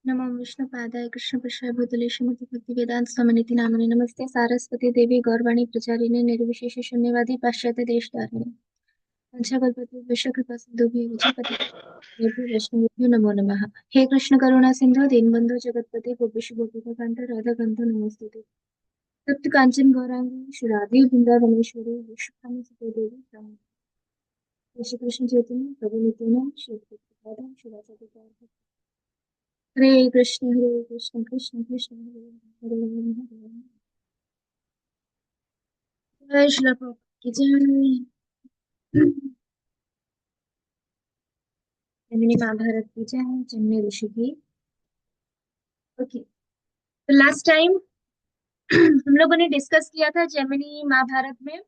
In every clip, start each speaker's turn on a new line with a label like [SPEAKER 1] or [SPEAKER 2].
[SPEAKER 1] नमो विष्णुपादाय कृष्णपृष्ठाय भूतले श्रीमति भक्तिवेदांत स्वामिनिति नामिने नमस्ते सारस्वती देवी गौरवाणी प्रचारिणे निर्विशेष शून्यवादी पाश्चात्य देशधारिणे वंशाकल्पतरुभ्यश्च कृपा सिन्धुभ्यः वच पतितानां वैष्णवेभ्यो नमो नमः। हे कृष्ण करुणा सिंधु दीनबंधु जगतपते गोपेश गोपिकान्त राधाकान्त नमोस्तुते। तप्त कांचन गौरांगी श्री राधे वृंदावनेश्वरी विश्वभानु सुते देवी प्रणमामि। श्री कृष्ण चैतन्य प्रभु नित्यानंद श्री अद्वैत शिवाचार्य गौर हरे कृष्ण कृष्ण कृष्ण हरे हरे जय श्री प्रभुपाद की जय। जैमिनी महाभारत की जय। जन्मे ऋषि की। ओके, तो लास्ट टाइम हम लोगों ने डिस्कस किया था जैमिनी महाभारत में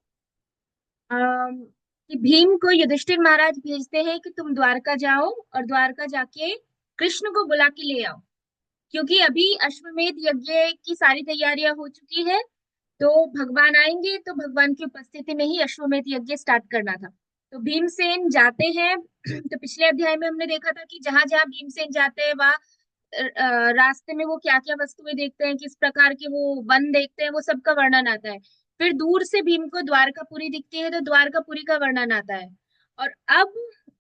[SPEAKER 1] कि भीम को युधिष्ठिर महाराज भेजते हैं कि तुम द्वारका जाओ और द्वारका जाके कृष्ण को बुला के ले आओ, क्योंकि अभी अश्वमेध यज्ञ की सारी तैयारियां हो चुकी है। तो भगवान आएंगे तो भगवान की उपस्थिति में ही अश्वमेध यज्ञ स्टार्ट करना था। तो भीमसेन जाते हैं। तो पिछले अध्याय में हमने देखा था कि जहां जहां भीमसेन जाते हैं वहां रास्ते में वो क्या क्या वस्तुएं देखते हैं, किस प्रकार के वो वन देखते हैं, वो सबका वर्णन आता है। फिर दूर से भीम को द्वारकापुरी दिखती है तो द्वारकापुरी का वर्णन आता है। और अब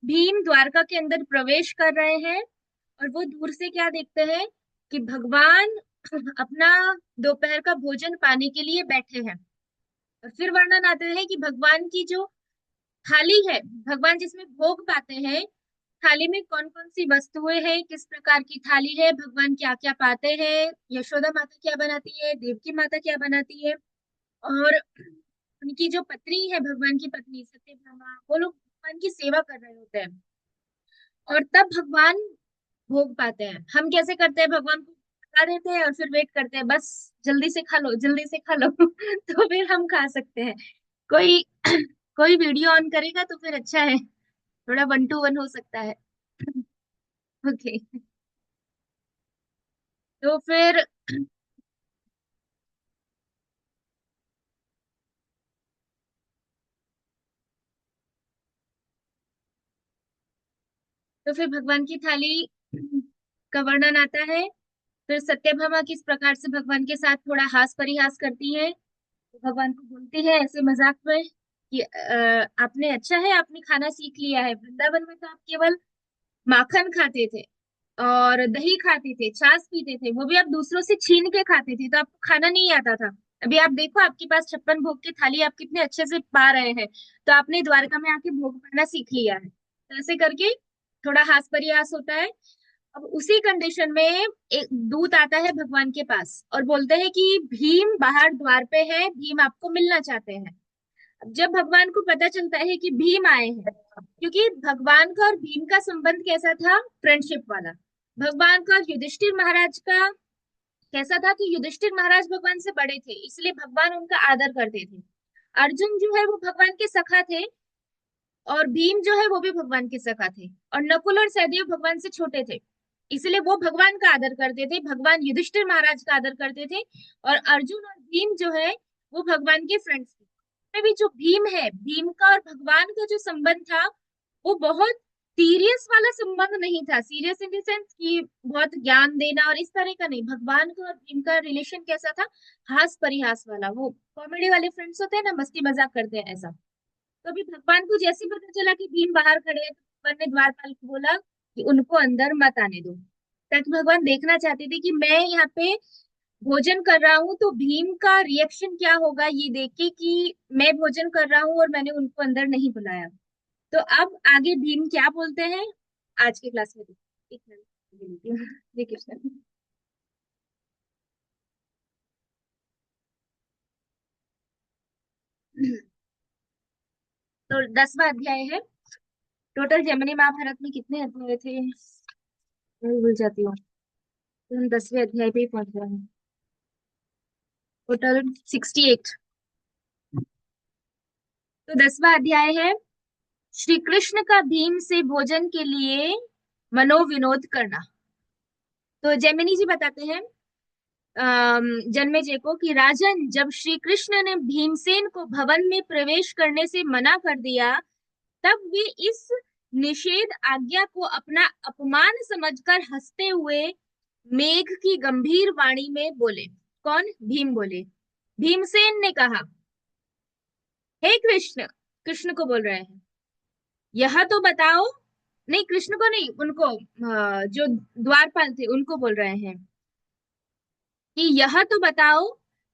[SPEAKER 1] भीम द्वारका के अंदर प्रवेश कर रहे हैं और वो दूर से क्या देखते हैं कि भगवान अपना दोपहर का भोजन पाने के लिए बैठे हैं। और फिर वर्णन आता है कि भगवान की जो थाली है, भगवान जिसमें भोग पाते हैं, थाली में कौन कौन सी वस्तुएं हैं, किस प्रकार की थाली है, भगवान क्या क्या पाते हैं, यशोदा माता क्या बनाती है, देवकी माता क्या बनाती है, और उनकी जो पत्नी है भगवान की पत्नी सत्यभामा, वो लोग भगवान की सेवा कर रहे होते हैं। और तब भगवान भोग पाते हैं। हम कैसे करते हैं, भगवान को खा देते हैं और फिर वेट करते हैं, बस जल्दी से खा लो जल्दी से खा लो तो फिर हम खा सकते हैं। कोई कोई वीडियो ऑन करेगा तो फिर अच्छा है, थोड़ा 1 to 1 हो सकता है। ओके, तो फिर भगवान की थाली का वर्णन आता है। फिर सत्यभामा किस प्रकार से भगवान के साथ थोड़ा हास परिहास करती है। तो भगवान को बोलती है ऐसे मजाक में कि आपने अच्छा है, आपने खाना सीख लिया है। वृंदावन में तो आप केवल माखन खाते थे और दही खाते थे, छाछ पीते थे, वो भी आप दूसरों से छीन के खाते थे, तो आपको खाना नहीं आता था। अभी आप देखो आपके पास 56 भोग की थाली आप कितने अच्छे से पा रहे हैं। तो आपने द्वारका में आके भोग पाना सीख लिया है। तो ऐसे करके थोड़ा हास परिहास होता है। अब उसी कंडीशन में एक दूत आता है भगवान के पास और बोलते हैं कि भीम बाहर द्वार पे है, भीम आपको मिलना चाहते हैं। अब जब भगवान को पता चलता है कि भीम आए हैं, क्योंकि भगवान का और भीम का संबंध कैसा था, फ्रेंडशिप वाला। भगवान का और युधिष्ठिर महाराज का कैसा था कि युधिष्ठिर महाराज भगवान से बड़े थे, इसलिए भगवान उनका आदर करते थे। अर्जुन जो है वो भगवान के सखा थे और भीम जो है वो भी भगवान के सखा थे। और नकुल और सहदेव भगवान से छोटे थे, इसलिए वो भगवान का आदर करते थे, भगवान युधिष्ठिर महाराज का आदर करते थे। और अर्जुन और भीम जो है वो भगवान के फ्रेंड्स थे। में भी जो भीम है, भीम का और भगवान का जो संबंध था वो बहुत सीरियस वाला संबंध नहीं था। सीरियस इन द सेंस कि बहुत ज्ञान देना और इस तरह का नहीं। भगवान का और भीम का रिलेशन कैसा था, हास परिहास वाला, वो कॉमेडी वाले फ्रेंड्स होते हैं ना, मस्ती मजाक करते हैं ऐसा। तो अभी भगवान को जैसे ही पता चला कि भीम बाहर खड़े हैं, तो भगवान ने द्वारपाल को बोला कि उनको अंदर मत आने दो, ताकि भगवान देखना चाहते थे कि मैं यहाँ पे भोजन कर रहा हूँ तो भीम का रिएक्शन क्या होगा, ये देख के कि मैं भोजन कर रहा हूँ और मैंने उनको अंदर नहीं बुलाया। तो अब आगे भीम क्या बोलते हैं आज के क्लास में देखते हैं। एक मिनट लेती हूँ। हरे कृष्ण। तो 10वां अध्याय है। टोटल जैमिनी महाभारत में कितने अध्याय थे, मैं भूल जाती हूँ। तो हम 10वें अध्याय पे ही पहुंच रहे हैं। टोटल 68। तो 10वां अध्याय है श्री कृष्ण का भीम से भोजन के लिए मनोविनोद करना। तो जैमिनी जी बताते हैं जन्मेजय को कि राजन, जब श्री कृष्ण ने भीमसेन को भवन में प्रवेश करने से मना कर दिया, तब वे इस निषेध आज्ञा को अपना अपमान समझकर हंसते हुए मेघ की गंभीर वाणी में बोले। कौन? भीम बोले। भीमसेन ने कहा, हे कृष्ण, कृष्ण को बोल रहे हैं, यह तो बताओ। नहीं, कृष्ण को नहीं, उनको जो द्वारपाल थे उनको बोल रहे हैं कि यह तो बताओ,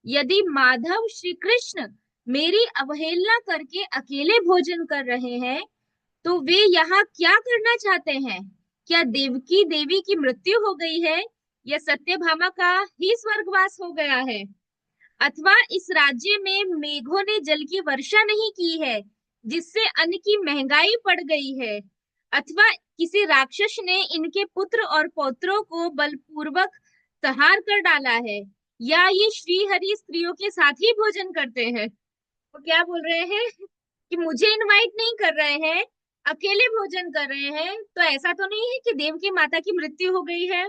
[SPEAKER 1] यदि माधव श्री कृष्ण मेरी अवहेलना करके अकेले भोजन कर रहे हैं तो वे यहाँ क्या करना चाहते हैं? क्या देवकी देवी की मृत्यु हो गई है, या सत्यभामा का ही स्वर्गवास हो गया है, अथवा इस राज्य में मेघों ने जल की वर्षा नहीं की है जिससे अन्न की महंगाई पड़ गई है, अथवा किसी राक्षस ने इनके पुत्र और पौत्रों को बलपूर्वक संहार कर डाला है, या ये श्रीहरि स्त्रियों के साथ ही भोजन करते हैं? वो क्या बोल रहे हैं कि मुझे इनवाइट नहीं कर रहे हैं, अकेले भोजन कर रहे हैं, तो ऐसा तो नहीं है कि देव की माता की मृत्यु हो गई है,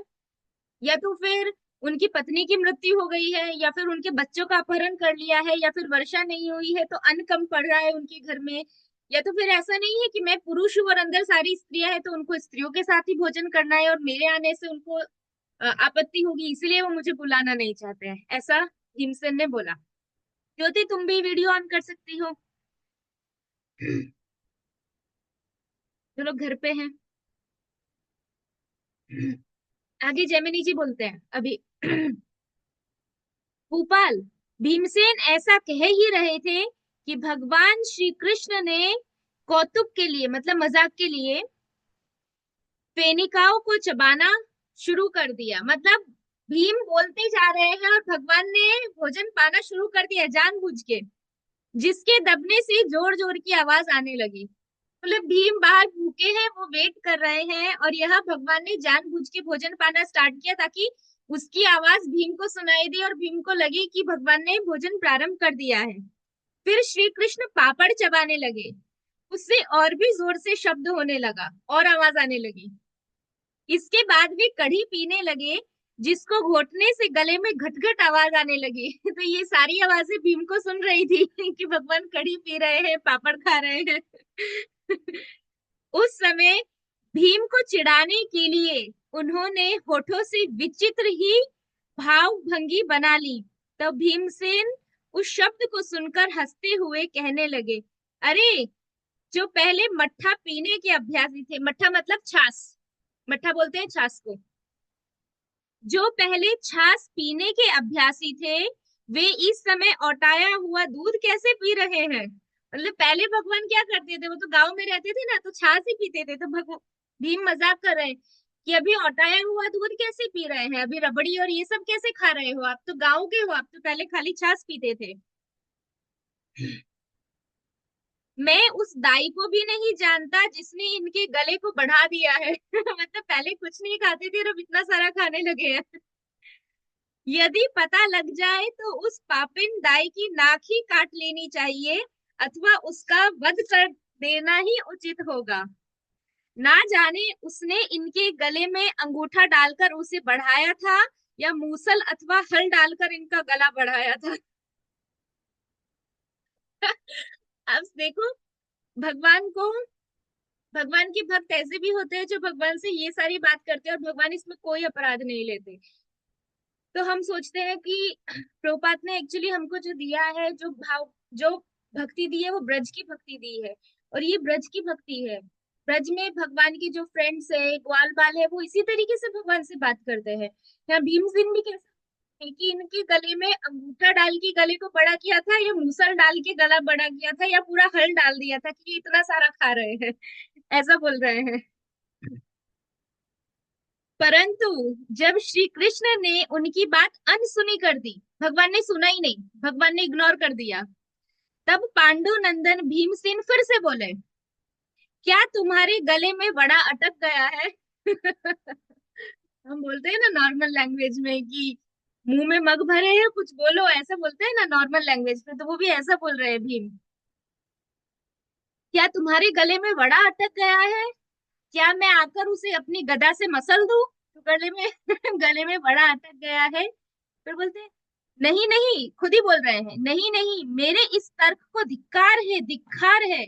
[SPEAKER 1] या तो फिर उनकी पत्नी की मृत्यु हो गई है, या फिर उनके बच्चों का अपहरण कर लिया है, या फिर वर्षा नहीं हुई है तो अन्न कम पड़ रहा है उनके घर में, या तो फिर ऐसा नहीं है कि मैं पुरुष हूं और अंदर सारी स्त्रियां हैं तो उनको स्त्रियों के साथ ही भोजन करना है और मेरे आने से उनको आपत्ति होगी इसलिए वो मुझे बुलाना नहीं चाहते हैं, ऐसा भीमसेन ने बोला। ज्योति, तुम भी वीडियो ऑन कर सकती हो, जो लोग घर पे हैं। आगे जैमिनी जी बोलते हैं अभी। भूपाल, भीमसेन ऐसा कह ही रहे थे कि भगवान श्री कृष्ण ने कौतुक के लिए, मतलब मजाक के लिए, फेनिकाओं को चबाना शुरू कर दिया। मतलब भीम बोलते जा रहे हैं और भगवान ने भोजन पाना शुरू कर दिया जानबूझ के, जिसके दबने से जोर जोर की आवाज आने लगी। मतलब भीम बाहर भूखे हैं, वो वेट कर रहे हैं, और यह भगवान ने जानबूझ के भोजन पाना स्टार्ट किया ताकि उसकी आवाज भीम को सुनाई दी और भीम को लगे कि भगवान ने भोजन प्रारंभ कर दिया है। फिर श्री कृष्ण पापड़ चबाने लगे, उससे और भी जोर से शब्द होने लगा और आवाज आने लगी। इसके बाद वे कढ़ी पीने लगे, जिसको घोटने से गले में घटघट आवाज आने लगी। तो ये सारी आवाजें भीम को सुन रही थी कि भगवान कढ़ी पी रहे हैं, पापड़ खा रहे हैं। उस समय भीम को चिढ़ाने के लिए उन्होंने होठों से विचित्र ही भाव भंगी बना ली। तब भीमसेन उस शब्द को सुनकर हंसते हुए कहने लगे, अरे, जो पहले मट्ठा पीने के अभ्यासी थे, मट्ठा मतलब छाछ, मट्ठा बोलते हैं छाछ को, जो पहले छाछ पीने के अभ्यासी थे, वे इस समय औटाया हुआ दूध कैसे पी रहे हैं? मतलब पहले भगवान क्या करते थे, वो तो गांव में रहते थे ना, तो छाछ ही पीते थे, तो भगवान भीम मजाक कर रहे हैं कि अभी औटाया हुआ दूध कैसे पी रहे हैं, अभी रबड़ी और ये सब कैसे खा रहे हो, आप तो गांव के हो, आप तो पहले खाली छाछ पीते थे। मैं उस दाई को भी नहीं जानता जिसने इनके गले को बढ़ा दिया है। मतलब पहले कुछ नहीं खाते थे और अब इतना सारा खाने लगे हैं। यदि पता लग जाए तो उस पापिन दाई की नाक ही काट लेनी चाहिए, अथवा उसका वध कर देना ही उचित होगा। ना जाने उसने इनके गले में अंगूठा डालकर उसे बढ़ाया था, या मूसल अथवा हल डालकर इनका गला बढ़ाया था। अब देखो, भगवान को, भगवान के भक्त ऐसे भी होते हैं जो भगवान से ये सारी बात करते हैं और भगवान इसमें कोई अपराध नहीं लेते। तो हम सोचते हैं कि प्रभुपाद ने एक्चुअली हमको जो दिया है, जो भाव, जो भक्ति दी है, वो ब्रज की भक्ति दी है, और ये ब्रज की भक्ति है। ब्रज में भगवान की जो फ्रेंड्स है, ग्वाल बाल है, वो इसी तरीके से भगवान से बात करते हैं। यहाँ भीमसेन भी कैसा है कि इनके गले में अंगूठा डाल के गले को बड़ा किया था, या मूसल डाल के गला बड़ा किया था, या पूरा हल डाल दिया था कि ये इतना सारा खा रहे हैं, ऐसा बोल रहे हैं। परंतु जब श्री कृष्ण ने उनकी बात अनसुनी कर दी, भगवान ने सुना ही नहीं, भगवान ने इग्नोर कर दिया, तब पांडु नंदन भीमसेन फिर से बोले, क्या तुम्हारे गले में बड़ा अटक गया है? हम बोलते हैं ना नॉर्मल लैंग्वेज में कि मुंह में मग भरे हैं, कुछ बोलो, ऐसा बोलते हैं ना नॉर्मल लैंग्वेज में, तो वो भी ऐसा बोल रहे हैं भीम। क्या तुम्हारे गले में बड़ा अटक गया है? क्या मैं आकर उसे अपनी गदा से मसल दूं? तो गले में गले में बड़ा अटक गया है। फिर बोलते हैं, नहीं नहीं, खुद ही बोल रहे हैं, नहीं नहीं, मेरे इस तर्क को धिक्कार है, धिक्कार है,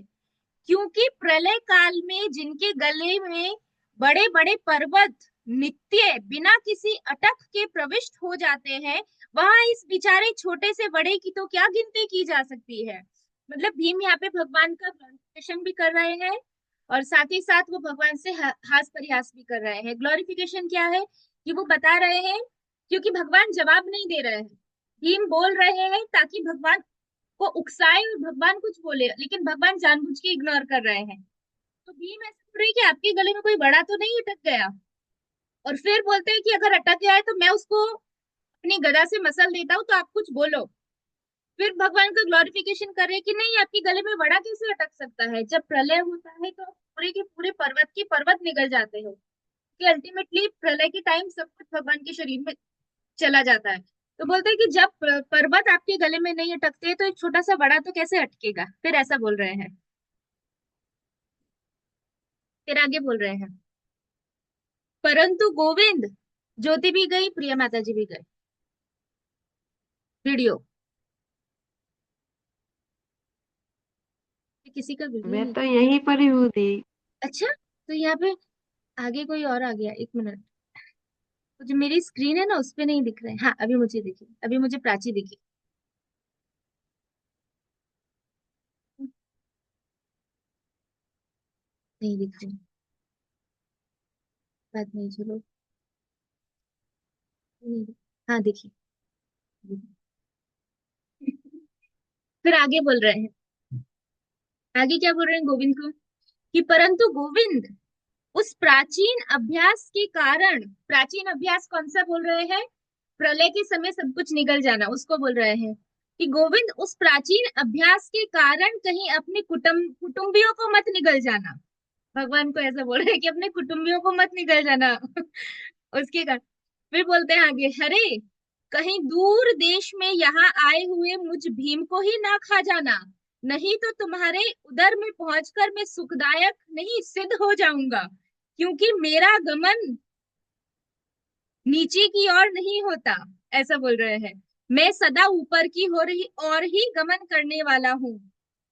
[SPEAKER 1] क्योंकि प्रलय काल में जिनके गले में बड़े बड़े पर्वत, नित्य बिना किसी अटक के प्रविष्ट हो जाते हैं, वहां इस बेचारे छोटे से बड़े की तो क्या गिनती की जा सकती है। मतलब भीम यहाँ पे भगवान का ग्लोरिफिकेशन भी कर रहे हैं और साथ ही साथ वो भगवान से हास परिहास भी कर रहे हैं। ग्लोरिफिकेशन क्या है कि वो बता रहे हैं, क्योंकि भगवान जवाब नहीं दे रहे हैं, भीम बोल रहे हैं ताकि भगवान को उकसाए और भगवान कुछ बोले, लेकिन भगवान जानबूझ के इग्नोर कर रहे हैं। तो भीम ऐसे बोल रही है कि आपके गले में कोई बड़ा तो नहीं अटक गया। और फिर बोलते हैं कि अगर अटक गया है तो मैं उसको अपनी गदा से मसल देता हूँ, तो आप कुछ बोलो। फिर भगवान का ग्लोरिफिकेशन कर रहे हैं कि नहीं, आपके गले में बड़ा कैसे अटक सकता है, जब प्रलय होता है तो पूरे के पूरे पर्वत के पर्वत निकल जाते हो, कि अल्टीमेटली प्रलय के टाइम सब कुछ भगवान के शरीर में चला जाता है। तो बोलते हैं कि जब पर्वत आपके गले में नहीं अटकते तो एक छोटा सा बड़ा तो कैसे अटकेगा, फिर ऐसा बोल रहे हैं। फिर आगे बोल रहे हैं, परंतु गोविंद, ज्योति भी गई, प्रिया माता जी भी गए। वीडियो, किसी का वीडियो
[SPEAKER 2] मैं
[SPEAKER 1] नहीं।
[SPEAKER 2] तो यहीं पर ही हूँ दी।
[SPEAKER 1] अच्छा, तो यहाँ पे आगे कोई और आ गया, एक मिनट। तो जो मेरी स्क्रीन है ना उस पे नहीं दिख रहे हैं। हाँ, अभी मुझे दिखी, अभी मुझे प्राची दिखी। नहीं दिख रही, बात नहीं, चलो। नहीं हाँ, दिखी। फिर आगे बोल रहे हैं, आगे क्या बोल रहे हैं गोविंद को, कि परंतु गोविंद, उस प्राचीन अभ्यास के कारण, प्राचीन अभ्यास कौन सा बोल रहे हैं, प्रलय के समय सब कुछ निगल जाना, उसको बोल रहे हैं कि गोविंद, उस प्राचीन अभ्यास के कारण कहीं अपने कुटुंबियों को मत निगल जाना। भगवान को ऐसा बोल रहे हैं कि अपने कुटुंबियों को मत निगल जाना। उसके कारण फिर बोलते हैं आगे, हरे, कहीं दूर देश में यहाँ आए हुए मुझ भीम को ही ना खा जाना, नहीं तो तुम्हारे उदर में पहुंचकर मैं सुखदायक नहीं सिद्ध हो जाऊंगा, क्योंकि मेरा गमन नीचे की ओर नहीं होता। ऐसा बोल रहे हैं, मैं सदा ऊपर की हो रही और ही गमन करने वाला हूँ।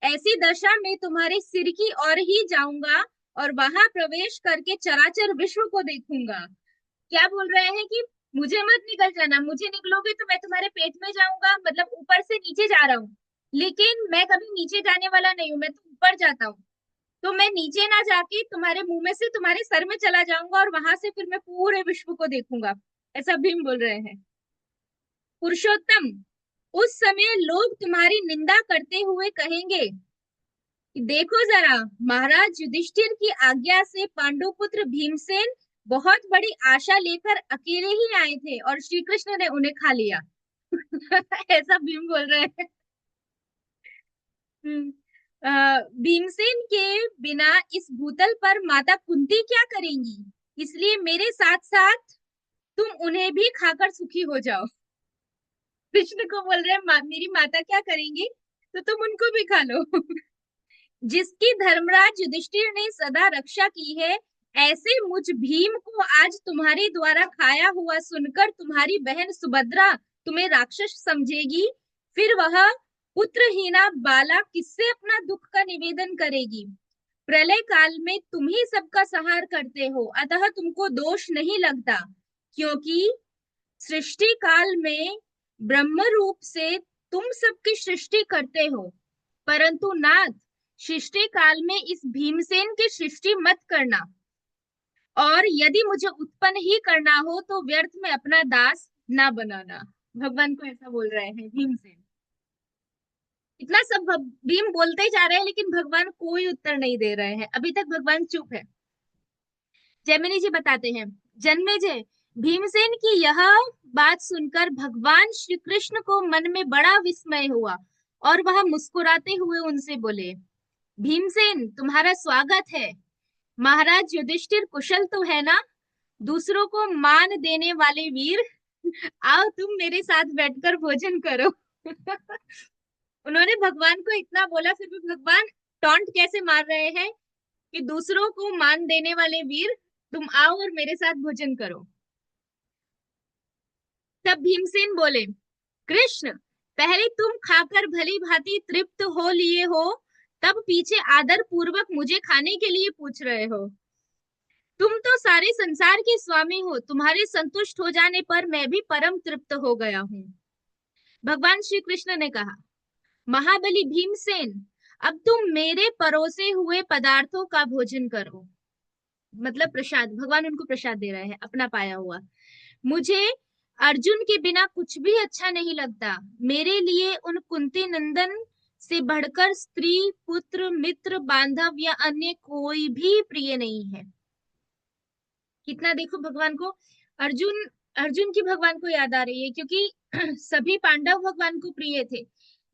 [SPEAKER 1] ऐसी दशा में तुम्हारे सिर की ओर ही जाऊंगा और वहां प्रवेश करके चराचर विश्व को देखूंगा। क्या बोल रहे हैं कि मुझे मत निकल जाना, मुझे निकलोगे तो मैं तुम्हारे पेट में जाऊंगा, मतलब ऊपर से नीचे जा रहा हूँ, लेकिन मैं कभी नीचे जाने वाला नहीं हूँ, मैं तो ऊपर जाता हूँ। तो मैं नीचे ना जाके तुम्हारे मुंह में से तुम्हारे सर में चला जाऊंगा और वहां से फिर मैं पूरे विश्व को देखूंगा। ऐसा भीम बोल रहे हैं। पुरुषोत्तम, उस समय लोग तुम्हारी निंदा करते हुए कहेंगे कि देखो जरा, महाराज युधिष्ठिर की आज्ञा से पांडुपुत्र भीमसेन बहुत बड़ी आशा लेकर अकेले ही आए थे और श्री कृष्ण ने उन्हें खा लिया। ऐसा भीम बोल रहे हैं। हम्म, भीमसेन के बिना इस भूतल पर माता कुंती क्या करेंगी, इसलिए मेरे साथ साथ तुम उन्हें भी खाकर सुखी हो जाओ। कृष्ण को बोल रहे हैं, मेरी माता क्या करेंगी तो तुम उनको भी खा लो। जिसकी धर्मराज युधिष्ठिर ने सदा रक्षा की है, ऐसे मुझ भीम को आज तुम्हारे द्वारा खाया हुआ सुनकर तुम्हारी बहन सुभद्रा तुम्हें राक्षस समझेगी, फिर वह पुत्रहीना बाला किससे अपना दुख का निवेदन करेगी। प्रलय काल में तुम ही सबका संहार करते हो, अतः तुमको दोष नहीं लगता, क्योंकि सृष्टि काल में ब्रह्म रूप से तुम सबकी सृष्टि करते हो, परंतु नाथ, सृष्टि काल में इस भीमसेन की सृष्टि मत करना, और यदि मुझे उत्पन्न ही करना हो तो व्यर्थ में अपना दास ना बनाना। भगवान को ऐसा बोल रहे हैं भीमसेन। इतना सब भीम बोलते ही जा रहे हैं, लेकिन भगवान कोई उत्तर नहीं दे रहे हैं, अभी तक भगवान चुप है। जैमिनी जी बताते हैं, जन्मेजय, भीमसेन की यह बात सुनकर भगवान श्री कृष्ण को मन में बड़ा विस्मय हुआ और वह मुस्कुराते हुए उनसे बोले, भीमसेन, तुम्हारा स्वागत है। महाराज युधिष्ठिर कुशल तो है ना, दूसरों को मान देने वाले वीर, आओ तुम मेरे साथ बैठकर भोजन करो। उन्होंने भगवान को इतना बोला, फिर भी भगवान टॉन्ट कैसे मार रहे हैं कि दूसरों को मान देने वाले वीर, तुम आओ और मेरे साथ भोजन करो। तब भीमसेन बोले, कृष्ण, पहले तुम खाकर भली भांति तृप्त हो लिए हो, तब पीछे आदर पूर्वक मुझे खाने के लिए पूछ रहे हो। तुम तो सारे संसार के स्वामी हो, तुम्हारे संतुष्ट हो जाने पर मैं भी परम तृप्त हो गया हूँ। भगवान श्री कृष्ण ने कहा, महाबली भीमसेन, अब तुम मेरे परोसे हुए पदार्थों का भोजन करो। मतलब प्रसाद, भगवान उनको प्रसाद दे रहे हैं, अपना पाया हुआ। मुझे अर्जुन के बिना कुछ भी अच्छा नहीं लगता। मेरे लिए उन कुंती नंदन से बढ़कर स्त्री, पुत्र, मित्र, बांधव या अन्य कोई भी प्रिय नहीं है। कितना देखो भगवान को, अर्जुन अर्जुन की भगवान को याद आ रही है, क्योंकि सभी पांडव भगवान को प्रिय थे,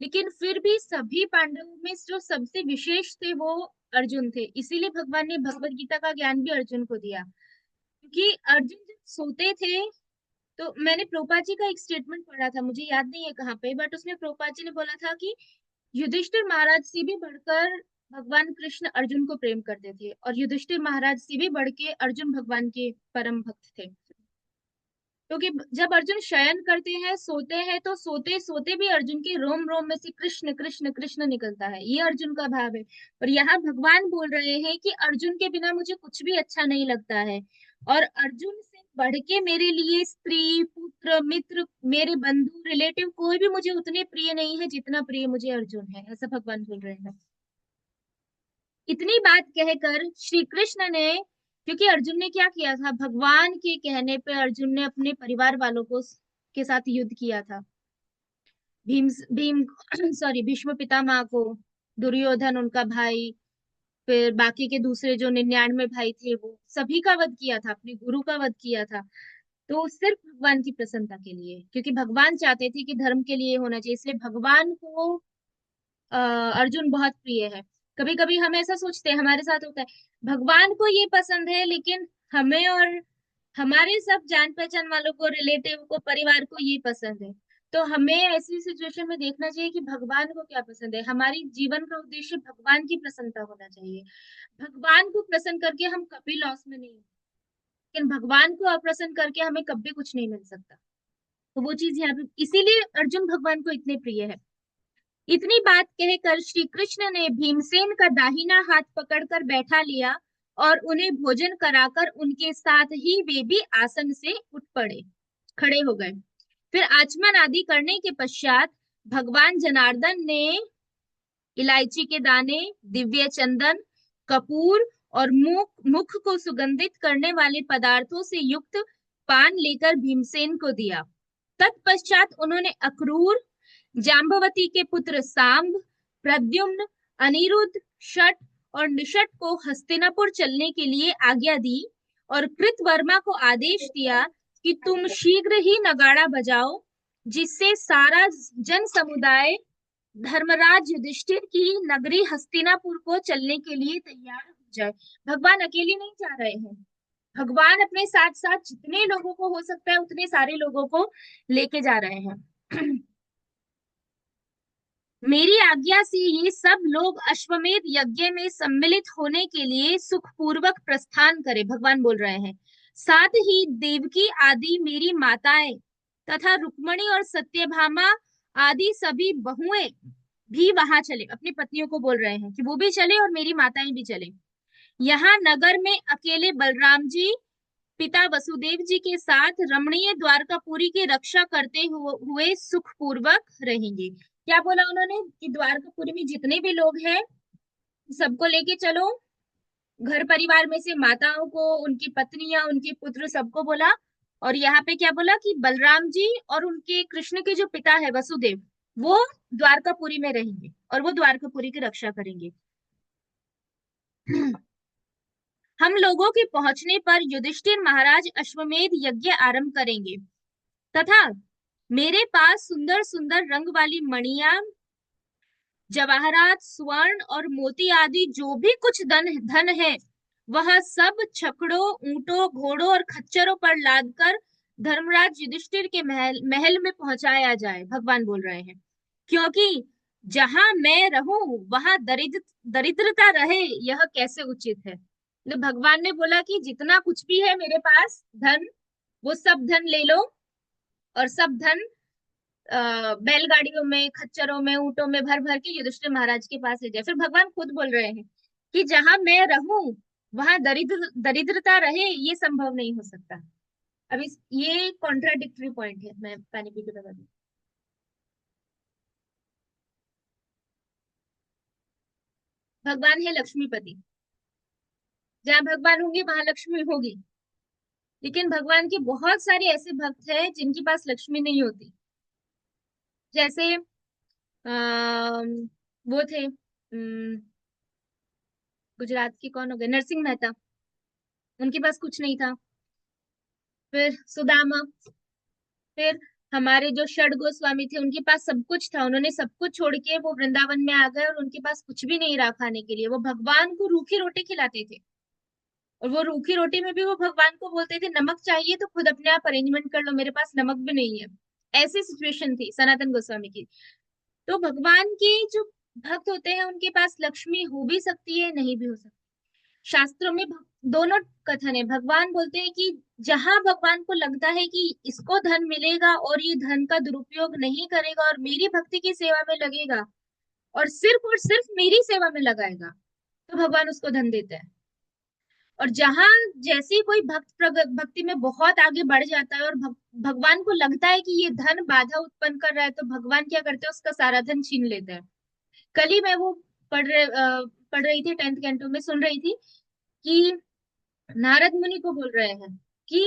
[SPEAKER 1] लेकिन फिर भी सभी पांडवों में जो सबसे विशेष थे वो अर्जुन थे। इसीलिए भगवान ने भगवत गीता का ज्ञान भी अर्जुन को दिया। क्योंकि अर्जुन जब सोते थे, तो मैंने प्रोपा जी का एक स्टेटमेंट पढ़ा था, मुझे याद नहीं है कहाँ पे, बट उसमें प्रोपा जी ने बोला था कि युधिष्ठिर महाराज से भी बढ़कर भगवान कृष्ण अर्जुन को प्रेम करते थे, और युधिष्ठिर महाराज से भी बढ़ के अर्जुन भगवान के परम भक्त थे। क्योंकि जब अर्जुन शयन करते हैं, सोते हैं, तो सोते सोते भी अर्जुन के रोम रोम में से कृष्ण कृष्ण कृष्ण निकलता है। ये अर्जुन का भाव है। और यहाँ भगवान बोल रहे हैं कि अर्जुन के बिना मुझे कुछ भी अच्छा नहीं लगता है, और अर्जुन से बढ़ के मेरे लिए स्त्री, पुत्र, मित्र, मेरे बंधु, रिलेटिव कोई भी मुझे उतने प्रिय नहीं है जितना प्रिय मुझे अर्जुन है, ऐसा भगवान बोल रहे हैं। इतनी बात कहकर श्री कृष्ण ने, क्योंकि अर्जुन ने क्या किया था, भगवान के कहने पे अर्जुन ने अपने परिवार वालों को के साथ युद्ध किया था। भीम भीम सॉरी, भीष्म पितामह को, दुर्योधन उनका भाई, फिर बाकी के दूसरे जो 99 भाई थे, वो सभी का वध किया था, अपने गुरु का वध किया था। तो सिर्फ भगवान की प्रसन्नता के लिए, क्योंकि भगवान चाहते थे कि धर्म के लिए होना चाहिए, इसलिए भगवान को अर्जुन बहुत प्रिय है। कभी कभी हम ऐसा सोचते हैं, हमारे साथ होता है, भगवान को ये पसंद है, लेकिन हमें और हमारे सब जान पहचान वालों को, रिलेटिव को, परिवार को ये पसंद है। तो हमें ऐसी सिचुएशन में देखना चाहिए कि भगवान को क्या पसंद है। हमारी जीवन का उद्देश्य भगवान की प्रसन्नता होना चाहिए। भगवान को प्रसन्न करके हम कभी लॉस में नहीं, लेकिन भगवान को अप्रसन्न करके हमें कभी कुछ नहीं मिल सकता। तो वो चीज यहाँ पे, इसीलिए अर्जुन भगवान को इतने प्रिय है। इतनी बात कहकर श्री कृष्ण ने भीमसेन का दाहिना हाथ पकड़कर बैठा लिया, और उन्हें भोजन कराकर उनके साथ ही वे भी आसन से उठ पड़े, खड़े हो गए। फिर आचमन आदि करने के पश्चात भगवान जनार्दन ने इलायची के दाने, दिव्य चंदन, कपूर और मुख को सुगंधित करने वाले पदार्थों से युक्त पान लेकर भीमसेन को दिया। तत्पश्चात उन्होंने अक्रूर, जाम्बवती के पुत्र सांब, प्रद्युम्न, अनिरुद्ध, शठ और निषट को हस्तिनापुर चलने के लिए आज्ञा दी, और कृतवर्मा को आदेश दिया कि तुम शीघ्र ही नगाड़ा बजाओ, जिससे सारा जन समुदाय धर्मराज युधिष्ठिर की नगरी हस्तिनापुर को चलने के लिए तैयार हो जाए। भगवान अकेले नहीं जा रहे हैं, भगवान अपने साथ साथ जितने लोगों को हो सकता है उतने सारे लोगों को लेके जा रहे हैं। मेरी आज्ञा से ये सब लोग अश्वमेध यज्ञ में सम्मिलित होने के लिए सुखपूर्वक प्रस्थान करें, भगवान बोल रहे हैं। साथ ही देवकी आदि मेरी माताएं तथा रुक्मणी और सत्यभामा आदि सभी बहुएं भी वहां चले, अपनी पत्नियों को बोल रहे हैं कि वो भी चले और मेरी माताएं भी चले। यहाँ नगर में अकेले बलराम जी पिता वसुदेव जी के साथ रमणीय द्वारकापुरी की रक्षा करते हुए सुखपूर्वक रहेंगे। क्या बोला उन्होंने कि द्वारकापुरी में जितने भी लोग हैं सबको लेके चलो, घर परिवार में से माताओं को, उनकी पत्नियां, उनके पुत्र, सबको बोला। और यहाँ पे क्या बोला कि बलराम जी और उनके कृष्ण के जो पिता है वसुदेव, वो द्वारकापुरी में रहेंगे और वो द्वारकापुरी की रक्षा करेंगे। हम लोगों के पहुंचने पर युधिष्ठिर महाराज अश्वमेध यज्ञ आरंभ करेंगे, तथा मेरे पास सुंदर सुंदर रंग वाली मणियां, जवाहरात, स्वर्ण और मोती आदि जो भी कुछ धन है, वह सब छकड़ों, ऊंटों, घोड़ों और खच्चरों पर लादकर धर्मराज युधिष्ठिर के महल में पहुंचाया जाए, भगवान बोल रहे हैं। क्योंकि जहां मैं रहूं वहां दरिद्रता रहे, यह कैसे उचित है। तो भगवान ने बोला कि जितना कुछ भी है मेरे पास धन, वो सब धन ले लो, और सब धन बैलगाड़ियों में, खच्चरों में, ऊंटों में भर भर के युधिष्ठिर महाराज के पास ले जाए। फिर भगवान खुद बोल रहे हैं कि जहां मैं रहूं वहां दरिद्रता रहे, ये संभव नहीं हो सकता। अब इस ये कॉन्ट्राडिक्टरी पॉइंट है, मैं पानी पी के बता दूं। भगवान है लक्ष्मीपति, जहाँ भगवान होंगे वहां लक्ष्मी होगी। लेकिन भगवान के बहुत सारे ऐसे भक्त हैं जिनके पास लक्ष्मी नहीं होती। जैसे वो थे गुजरात के, कौन हो गए, नरसिंह मेहता, उनके पास कुछ नहीं था। फिर सुदामा, फिर हमारे जो षड गोस्वामी थे, उनके पास सब कुछ था, उन्होंने सब कुछ छोड़ के वो वृंदावन में आ गए और उनके पास कुछ भी नहीं रहा खाने के लिए। वो भगवान को रूखी रोटी खिलाते थे, और वो रूखी रोटी में भी वो भगवान को बोलते थे नमक चाहिए तो खुद अपने आप अरेंजमेंट कर लो, मेरे पास नमक भी नहीं है। ऐसी सिचुएशन थी सनातन गोस्वामी की। तो भगवान के जो भक्त होते हैं उनके पास लक्ष्मी हो भी सकती है, नहीं भी हो सकती। शास्त्रों में दोनों कथन है। भगवान बोलते हैं कि जहां भगवान को लगता है कि इसको धन मिलेगा और ये धन का दुरुपयोग नहीं करेगा और मेरी भक्ति की सेवा में लगेगा और सिर्फ मेरी सेवा में लगाएगा, तो भगवान उसको धन देते हैं। और जहां जैसे ही कोई भक्त भक्ति में बहुत आगे बढ़ जाता है और भगवान को लगता है कि ये धन बाधा उत्पन्न कर रहा है, तो भगवान क्या करते हैं, उसका सारा धन छीन लेते हैं। कल ही मैं वो पढ़ रही थी, 10th कैंटो में सुन रही थी कि नारद मुनि को बोल रहे हैं कि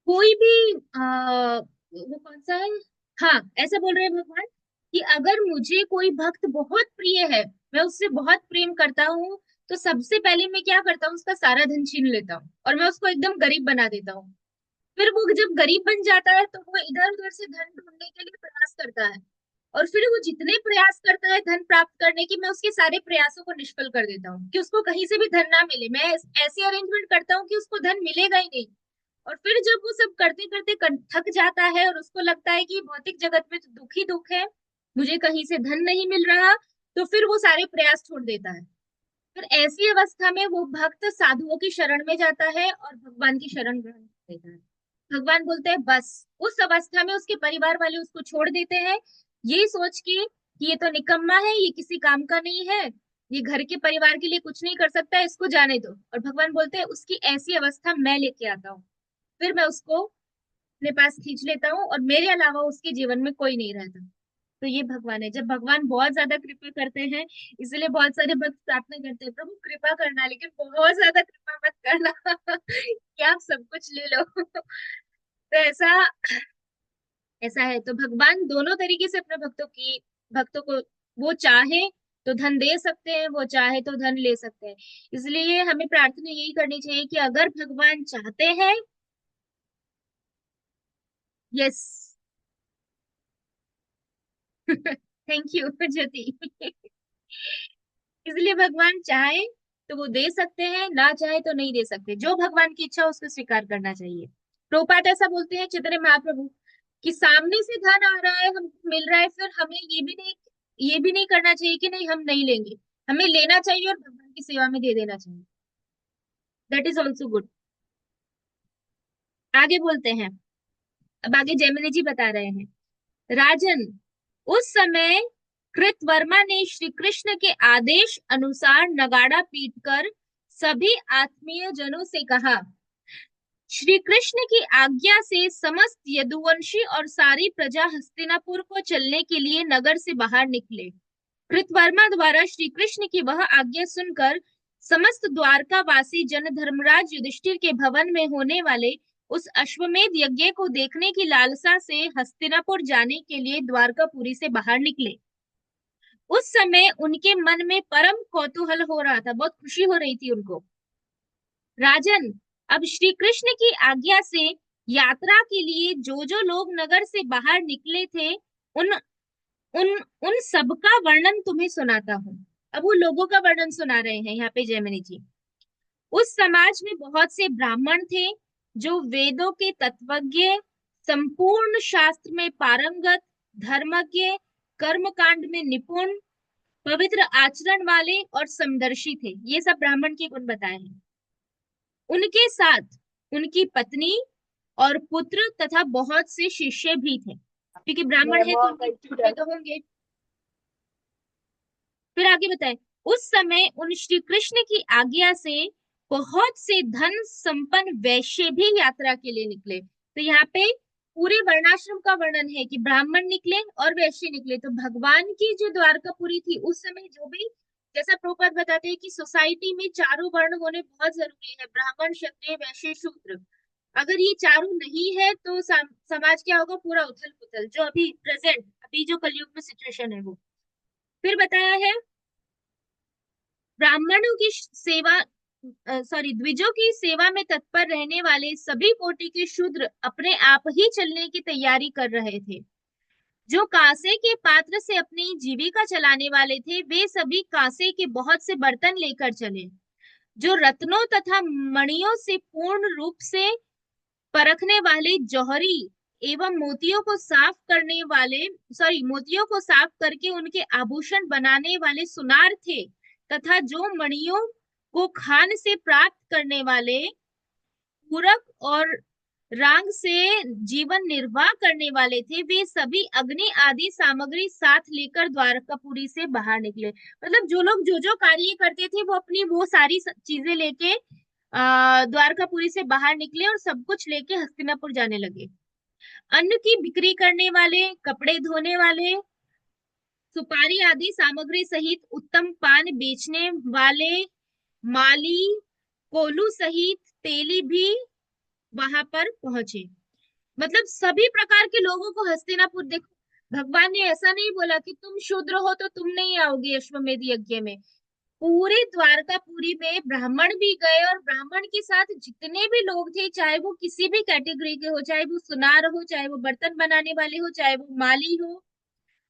[SPEAKER 1] कोई भी वो कौन सा है, हाँ, ऐसा बोल रहे हैं भगवान कि अगर मुझे कोई भक्त बहुत प्रिय है, मैं उससे बहुत प्रेम करता हूँ, तो सबसे पहले मैं क्या करता हूँ, उसका सारा धन छीन लेता हूँ और मैं उसको एकदम गरीब बना देता हूँ। फिर वो जब गरीब बन जाता है तो वो इधर उधर से धन ढूंढने के लिए प्रयास करता है, और फिर वो जितने प्रयास करता है धन प्राप्त करने की, मैं उसके सारे प्रयासों को निष्फल कर देता हूँ कि उसको कहीं से भी धन ना मिले। मैं ऐसी अरेंजमेंट करता हूँ कि उसको धन मिलेगा ही नहीं। और फिर जब वो सब करते करते थक जाता है और उसको लगता है कि भौतिक जगत में तो दुख ही दुख है, मुझे कहीं से धन नहीं मिल रहा, तो फिर वो सारे प्रयास छोड़ देता है। फिर ऐसी अवस्था में वो भक्त साधुओं की शरण में जाता है और भगवान की शरण ग्रहण कर लेता है। भगवान बोलते हैं बस। उस अवस्था में उसके परिवार वाले उसको छोड़ देते हैं, ये सोच के कि ये तो निकम्मा है, ये किसी काम का नहीं है, ये घर के परिवार के लिए कुछ नहीं कर सकता, इसको जाने दो। और भगवान बोलते हैं उसकी ऐसी अवस्था मैं लेके आता हूँ, फिर मैं उसको अपने पास खींच लेता हूँ और मेरे अलावा उसके जीवन में कोई नहीं रहता। तो ये भगवान है। जब भगवान बहुत ज्यादा कृपा करते हैं, इसलिए बहुत सारे भक्त प्रार्थना करते हैं प्रभु कृपा करना, लेकिन बहुत ज्यादा कृपा मत करना कि आप सब कुछ ले लो। तो ऐसा ऐसा है। तो भगवान दोनों तरीके से अपने भक्तों को, वो चाहे तो धन दे सकते हैं, वो चाहे तो धन ले सकते हैं। इसलिए हमें प्रार्थना यही करनी चाहिए कि अगर भगवान चाहते हैं, यस। थैंक यू ज्योति। इसलिए भगवान चाहे तो वो दे सकते हैं, ना चाहे तो नहीं दे सकते। जो भगवान की इच्छा उसको स्वीकार करना चाहिए। प्रभुपाद ऐसा बोलते हैं, चैतन्य महाप्रभु, कि सामने से धन आ रहा है, हमको मिल रहा है, फिर हमें ये भी नहीं करना चाहिए कि नहीं हम नहीं लेंगे। हमें लेना चाहिए और भगवान की सेवा में दे देना चाहिए। That is also good. आगे बोलते हैं। अब आगे जयमिनी जी बता रहे हैं, राजन, उस समय कृतवर्मा ने श्री कृष्ण के आदेश अनुसार नगाड़ा पीटकर सभी आत्मीय जनों से कहा, श्री कृष्ण की आज्ञा से समस्त यदुवंशी और सारी प्रजा हस्तिनापुर को चलने के लिए नगर से बाहर निकले। कृतवर्मा द्वारा श्री कृष्ण की वह आज्ञा सुनकर समस्त द्वारका वासी जन धर्मराज युधिष्ठिर के भवन में होने वाले उस अश्वमेध यज्ञ को देखने की लालसा से हस्तिनापुर जाने के लिए द्वारकापुरी से बाहर निकले। उस समय उनके मन में परम कौतूहल हो रहा था, बहुत खुशी हो रही थी उनको। राजन, अब श्री कृष्ण की आज्ञा से यात्रा के लिए जो जो लोग नगर से बाहर निकले थे, उन उन उन सबका वर्णन तुम्हें सुनाता हूँ। अब वो लोगों का वर्णन सुना रहे हैं यहाँ पे जयमिनी जी। उस समाज में बहुत से ब्राह्मण थे जो वेदों के तत्वज्ञ, संपूर्ण शास्त्र में पारंगत, धर्मज्ञ, कर्म कांड में निपुण, पवित्र आचरण वाले और समदर्शी थे। ये सब ब्राह्मण के गुण बताए हैं। उनके साथ उनकी पत्नी और पुत्र तथा बहुत से शिष्य भी थे, क्योंकि ब्राह्मण है तो उनके पुत्र तो होंगे। फिर आगे बताए, उस समय उन श्री कृष्ण की आज्ञा से बहुत से धन संपन्न वैश्य भी यात्रा के लिए निकले। तो यहाँ पे पूरे वर्णाश्रम का वर्णन है कि ब्राह्मण निकले और वैश्य निकले। तो भगवान की जो द्वारकापुरी थी उस समय, जो भी, जैसा प्रभुपाद बताते हैं कि सोसाइटी में चारों वर्ण होने बहुत जरूरी है, ब्राह्मण क्षत्रिय वैश्य शूद्र। अगर ये चारों नहीं है तो समाज क्या होगा, पूरा उथल पुथल, जो अभी प्रेजेंट, अभी जो कलयुग में सिचुएशन है वो। फिर बताया है ब्राह्मणों की सेवा, सॉरी, द्विजों की सेवा में तत्पर रहने वाले सभी कोटि के शूद्र अपने आप ही चलने की तैयारी कर रहे थे। जो कांसे के पात्र से अपनी जीविका चलाने वाले थे वे सभी कांसे के बहुत से बर्तन लेकर चले। जो रत्नों तथा मणियों से पूर्ण रूप से परखने वाले जौहरी एवं मोतियों को साफ करने वाले, सॉरी, मोतियों को साफ करके उनके आभूषण बनाने वाले सुनार थे, तथा जो मणियों को खान से प्राप्त करने वाले पूरक और रांग से जीवन निर्वाह करने वाले थे, वे सभी अग्नि आदि सामग्री साथ लेकर द्वारकापुरी से बाहर निकले। मतलब जो लोग जो जो कार्य करते थे वो अपनी वो सारी चीजें लेके द्वारकापुरी से बाहर निकले और सब कुछ लेके हस्तिनापुर जाने लगे। अन्न की बिक्री करने वाले, कपड़े धोने वाले, सुपारी आदि सामग्री सहित उत्तम पान बेचने वाले, माली, कोल्हू सहित तेली भी वहां पर पहुंचे। मतलब सभी प्रकार के लोगों को हस्तिनापुर, देखो भगवान ने ऐसा नहीं बोला कि तुम शूद्र हो तो तुम नहीं आओगे अश्वमेध यज्ञ में। पूरे द्वारकापुरी में ब्राह्मण भी गए और ब्राह्मण के साथ जितने भी लोग थे, चाहे वो किसी भी कैटेगरी के हो, चाहे वो सुनार हो, चाहे वो बर्तन बनाने वाले हो, चाहे वो माली हो,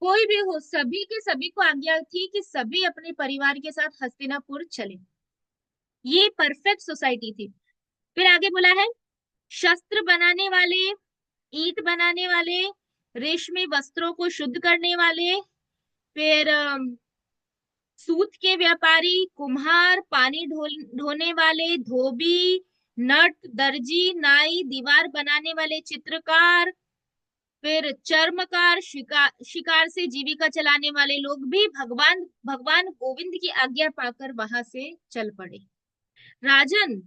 [SPEAKER 1] कोई भी हो, सभी के सभी को आज्ञा थी कि सभी अपने परिवार के साथ हस्तिनापुर चले। ये परफेक्ट सोसाइटी थी। फिर आगे बोला है शस्त्र बनाने वाले, ईंट बनाने वाले, रेशमी वस्त्रों को शुद्ध करने वाले, फिर सूत के व्यापारी, कुम्हार, पानी ढोने वाले, धोबी, नट, दर्जी, नाई, दीवार बनाने वाले चित्रकार, फिर चर्मकार, शिकार से जीविका चलाने वाले लोग भी भगवान भगवान गोविंद की आज्ञा पाकर वहां से चल पड़े। राजन,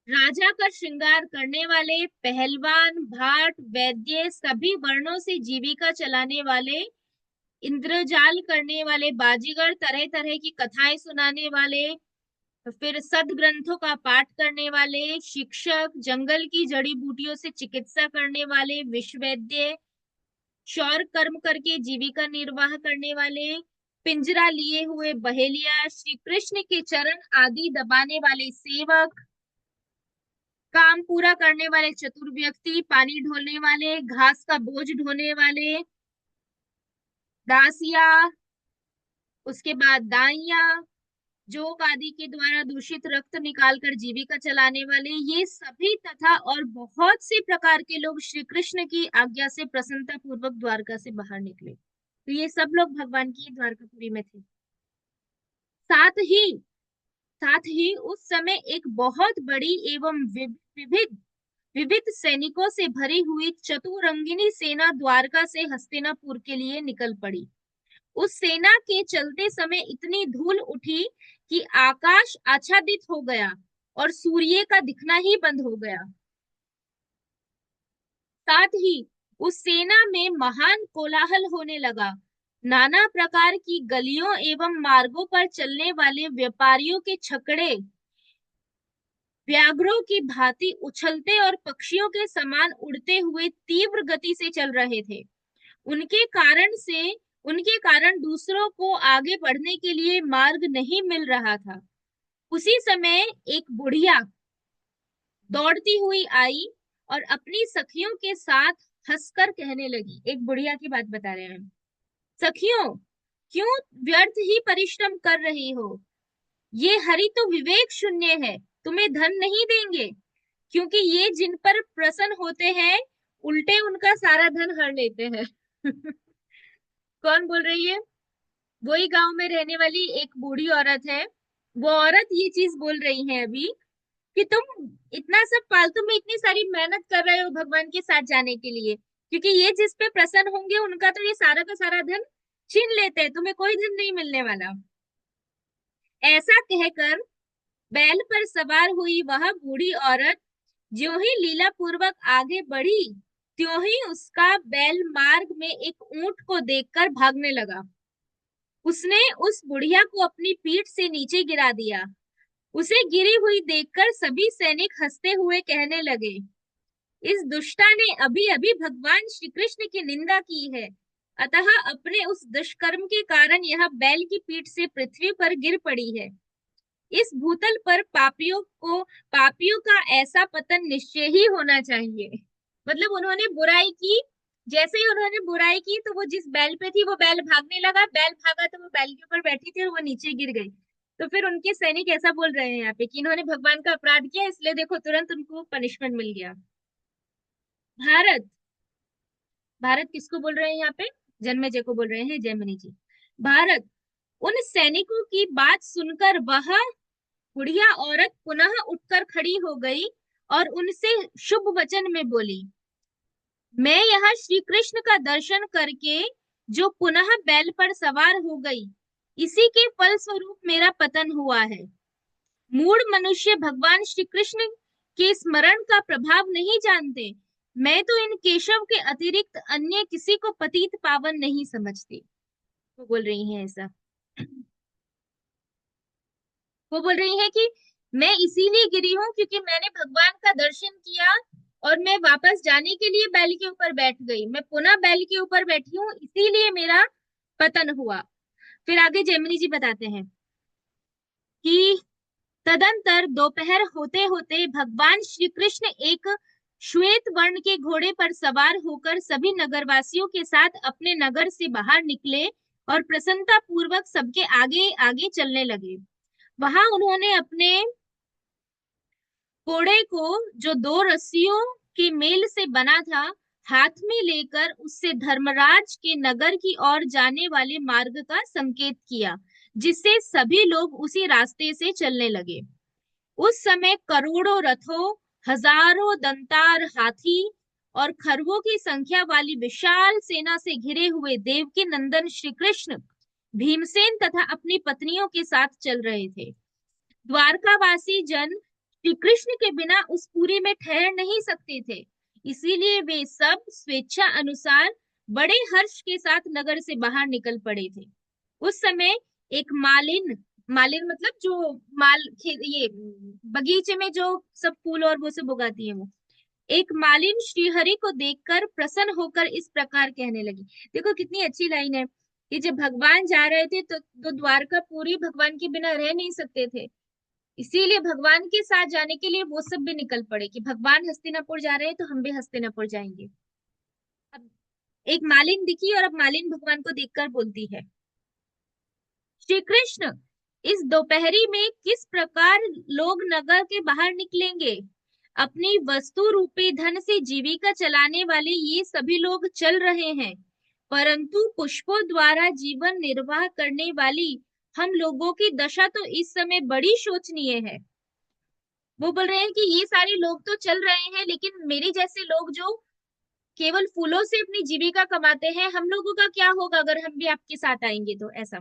[SPEAKER 1] राजा का श्रृंगार करने वाले, पहलवान, भाट, वैद्य, सभी वर्णों से जीविका चलाने वाले, इंद्रजाल करने वाले, बाजीगर, तरह तरह की कथाएं सुनाने वाले, फिर सदग्रंथों का पाठ करने वाले, शिक्षक, जंगल की जड़ी बूटियों से चिकित्सा करने वाले, विश्ववैद्य, शौर कर्म करके जीविका निर्वाह करने वाले, पिंजरा लिए हुए बहेलिया, श्री कृष्ण के चरण आदि दबाने वाले सेवक, काम पूरा करने वाले चतुर व्यक्ति, पानी ढोने वाले, घास का बोझ ढोने वाले, दासिया, उसके बाद दाइया, जोग आदि के द्वारा दूषित रक्त निकालकर जीविका चलाने वाले, ये सभी तथा और बहुत से प्रकार के लोग श्री कृष्ण की आज्ञा से प्रसन्नता पूर्वक द्वारका से बाहर निकले। तो ये सब लोग भगवान की द्वारकापुरी में थे। साथ ही साथ ही उस समय एक बहुत बड़ी एवं विविध विविध सैनिकों से भरी हुई चतुरंगिनी सेना द्वारका से हस्तिनापुर के लिए निकल पड़ी। उस सेना के चलते समय इतनी धूल उठी कि आकाश आच्छादित हो गया और सूर्य का दिखना ही बंद हो गया। साथ ही उस सेना में महान कोलाहल होने लगा। नाना प्रकार की गलियों एवं मार्गों पर चलने वाले व्यापारियों के छकड़े व्याघ्रों की भांति उछलते और पक्षियों के समान उड़ते हुए तीव्र गति से चल रहे थे। उनके कारण से उनके कारण दूसरों को आगे बढ़ने के लिए मार्ग नहीं मिल रहा था। उसी समय एक बुढ़िया दौड़ती हुई आई और अपनी सखियों के साथ हंसकर कहने लगी। एक बुढ़िया की बात बता रहे हैं हम। सखियों, क्यों व्यर्थ ही परिश्रम कर रही हो? ये हरि तो विवेक शून्य है, तुम्हें धन नहीं देंगे, क्योंकि ये जिन पर प्रसन्न होते हैं उल्टे उनका सारा धन हर लेते हैं। कौन बोल रही है? वही गांव में रहने वाली एक बूढ़ी औरत है। वो औरत ये चीज बोल रही है अभी कि तुम इतना सब फालतू में इतनी सारी मेहनत कर रहे हो भगवान के साथ जाने के लिए, क्योंकि ये जिस पे प्रसन्न होंगे उनका तो ये सारा का सारा धन छीन लेते हैं, तुम्हें कोई धन नहीं मिलने वाला। ऐसा कहकर बैल पर सवार हुई वह बूढ़ी औरत ज्यों ही लीला पूर्वक आगे बढ़ी, त्यों ही उसका बैल मार्ग में एक ऊंट को देखकर भागने लगा। उसने उस बुढ़िया को अपनी पीठ से नीचे गिरा दिया। उसे गिरी हुई देखकर सभी सैनिक हंसते हुए कहने लगे, इस दुष्टा ने अभी अभी भगवान श्री कृष्ण की निंदा की है, अतः अपने उस दुष्कर्म के कारण यह बैल की पीठ से पृथ्वी पर गिर पड़ी है। इस भूतल पर पापियों का ऐसा पतन निश्चय ही होना चाहिए। मतलब उन्होंने बुराई की, जैसे ही उन्होंने बुराई की तो वो जिस बैल पे थी वो बैल भागने लगा, बैल भागा तो वो बैल के ऊपर बैठी थी और वो नीचे गिर गई। तो फिर उनके सैनिक ऐसा बोल रहे हैं यहाँ पे कि इन्होंने भगवान का अपराध किया, इसलिए देखो तुरंत उनको पनिशमेंट मिल गया। भारत, भारत किसको बोल रहे हैं यहाँ पे? जन्मेजय को बोल रहे हैं, जयमिनी जी। भारत, उन सैनिकों की बात सुनकर वह बुढ़िया औरत पुनः उठकर खड़ी हो गई और उनसे शुभ वचन में बोली, मैं यहाँ श्री कृष्ण का दर्शन करके जो पुनः बैल पर सवार हो गई, इसी के फल स्वरूप मेरा पतन हुआ है। मूढ़ मनुष्य भगवान श्री कृष्ण के स्मरण का प्रभाव नहीं जानते। मैं तो इन केशव के अतिरिक्त अन्य किसी को पतित पावन नहीं समझती। वो बोल रही हैं ऐसा। वो बोल रही है कि मैं इसीलिए गिरी हूं क्योंकि मैंने भगवान का दर्शन किया और मैं वापस जाने के लिए बैल के ऊपर बैठ गई, मैं पुनः बैल के ऊपर बैठी हूँ, इसीलिए मेरा पतन हुआ। फिर आगे जैमिनी जी बताते हैं कि तदंतर दोपहर होते होते भगवान श्री कृष्ण एक श्वेत वर्ण के घोड़े पर सवार होकर सभी नगरवासियों के साथ अपने नगर से बाहर निकले और प्रसन्नता पूर्वक सबके आगे आगे चलने लगे। वहां उन्होंने अपने घोड़े को, जो दो रस्सियों के मेल से बना था, हाथ में लेकर उससे धर्मराज के नगर की ओर जाने वाले मार्ग का संकेत किया, जिससे सभी लोग उसी रास्ते से चलने लगे। उस समय करोड़ों रथों, हजारों दंतार हाथी और खरवों की संख्या वाली विशाल सेना से घिरे हुए देवकी नंदन श्री कृष्ण भीमसेन तथा अपनी पत्नियों के साथ चल रहे थे। द्वारकावासी जन श्री कृष्ण के बिना उस पुरी में ठहर नहीं सकते थे, इसीलिए वे सब स्वेच्छा अनुसार बड़े हर्ष के साथ नगर से बाहर निकल पड़े थे। उस समय एक मालिन, मालिन मतलब जो ये बगीचे में जो सब फूल और वो सब उगाती है, वो एक मालिन श्रीहरि को देखकर प्रसन्न होकर इस प्रकार कहने लगी। देखो कितनी अच्छी लाइन है कि जब भगवान जा रहे थे तो द्वारका पूरी भगवान के बिना रह नहीं सकते थे, इसीलिए भगवान के साथ जाने के लिए वो सब भी निकल पड़े कि भगवान हस्तिनापुर जा रहे हैं तो हम भी हस्तिनापुर जाएंगे। अब एक मालिन दिखी और अब मालिन भगवान को देखकर बोलती है, श्री कृष्ण, इस दोपहरी में किस प्रकार लोग नगर के बाहर निकलेंगे? अपनी वस्तु रूपी धन से जीविका चलाने वाले ये सभी लोग चल रहे हैं, परंतु पुष्पों द्वारा जीवन निर्वाह करने वाली हम लोगों की दशा तो इस समय बड़ी शोचनीय है। वो बोल रहे हैं कि ये सारे लोग तो चल रहे हैं, लेकिन मेरे जैसे लोग जो केवल फूलों से अपनी जीविका कमाते हैं, हम लोगों का क्या होगा अगर हम भी आपके साथ आएंगे तो? ऐसा।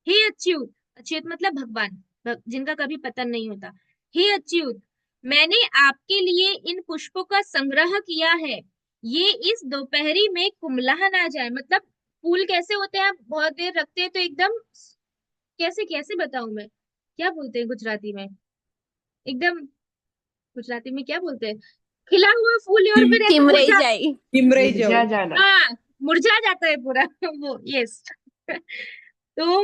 [SPEAKER 1] हे अच्युत, अच्युत मतलब भगवान, जिनका कभी पतन नहीं होता। हे अच्युत, मैंने आपके लिए इन पुष्पों का संग्रह किया है, ये इस दोपहरी में कुमला ना जाए। मतलब फूल कैसे होते हैं, आप बहुत देर रखते हैं तो एकदम, कैसे कैसे बताऊं मैं, क्या बोलते हैं गुजराती में, एकदम, गुजराती में क्या बोलते हैं, खिला हुआ फूल है और फिर ऐसे
[SPEAKER 2] चिमरई
[SPEAKER 1] मुरझा,
[SPEAKER 2] जाई।
[SPEAKER 3] चिमरई जाना।
[SPEAKER 1] हाँ, मुरझा जाता है पूरा वो, यस। तो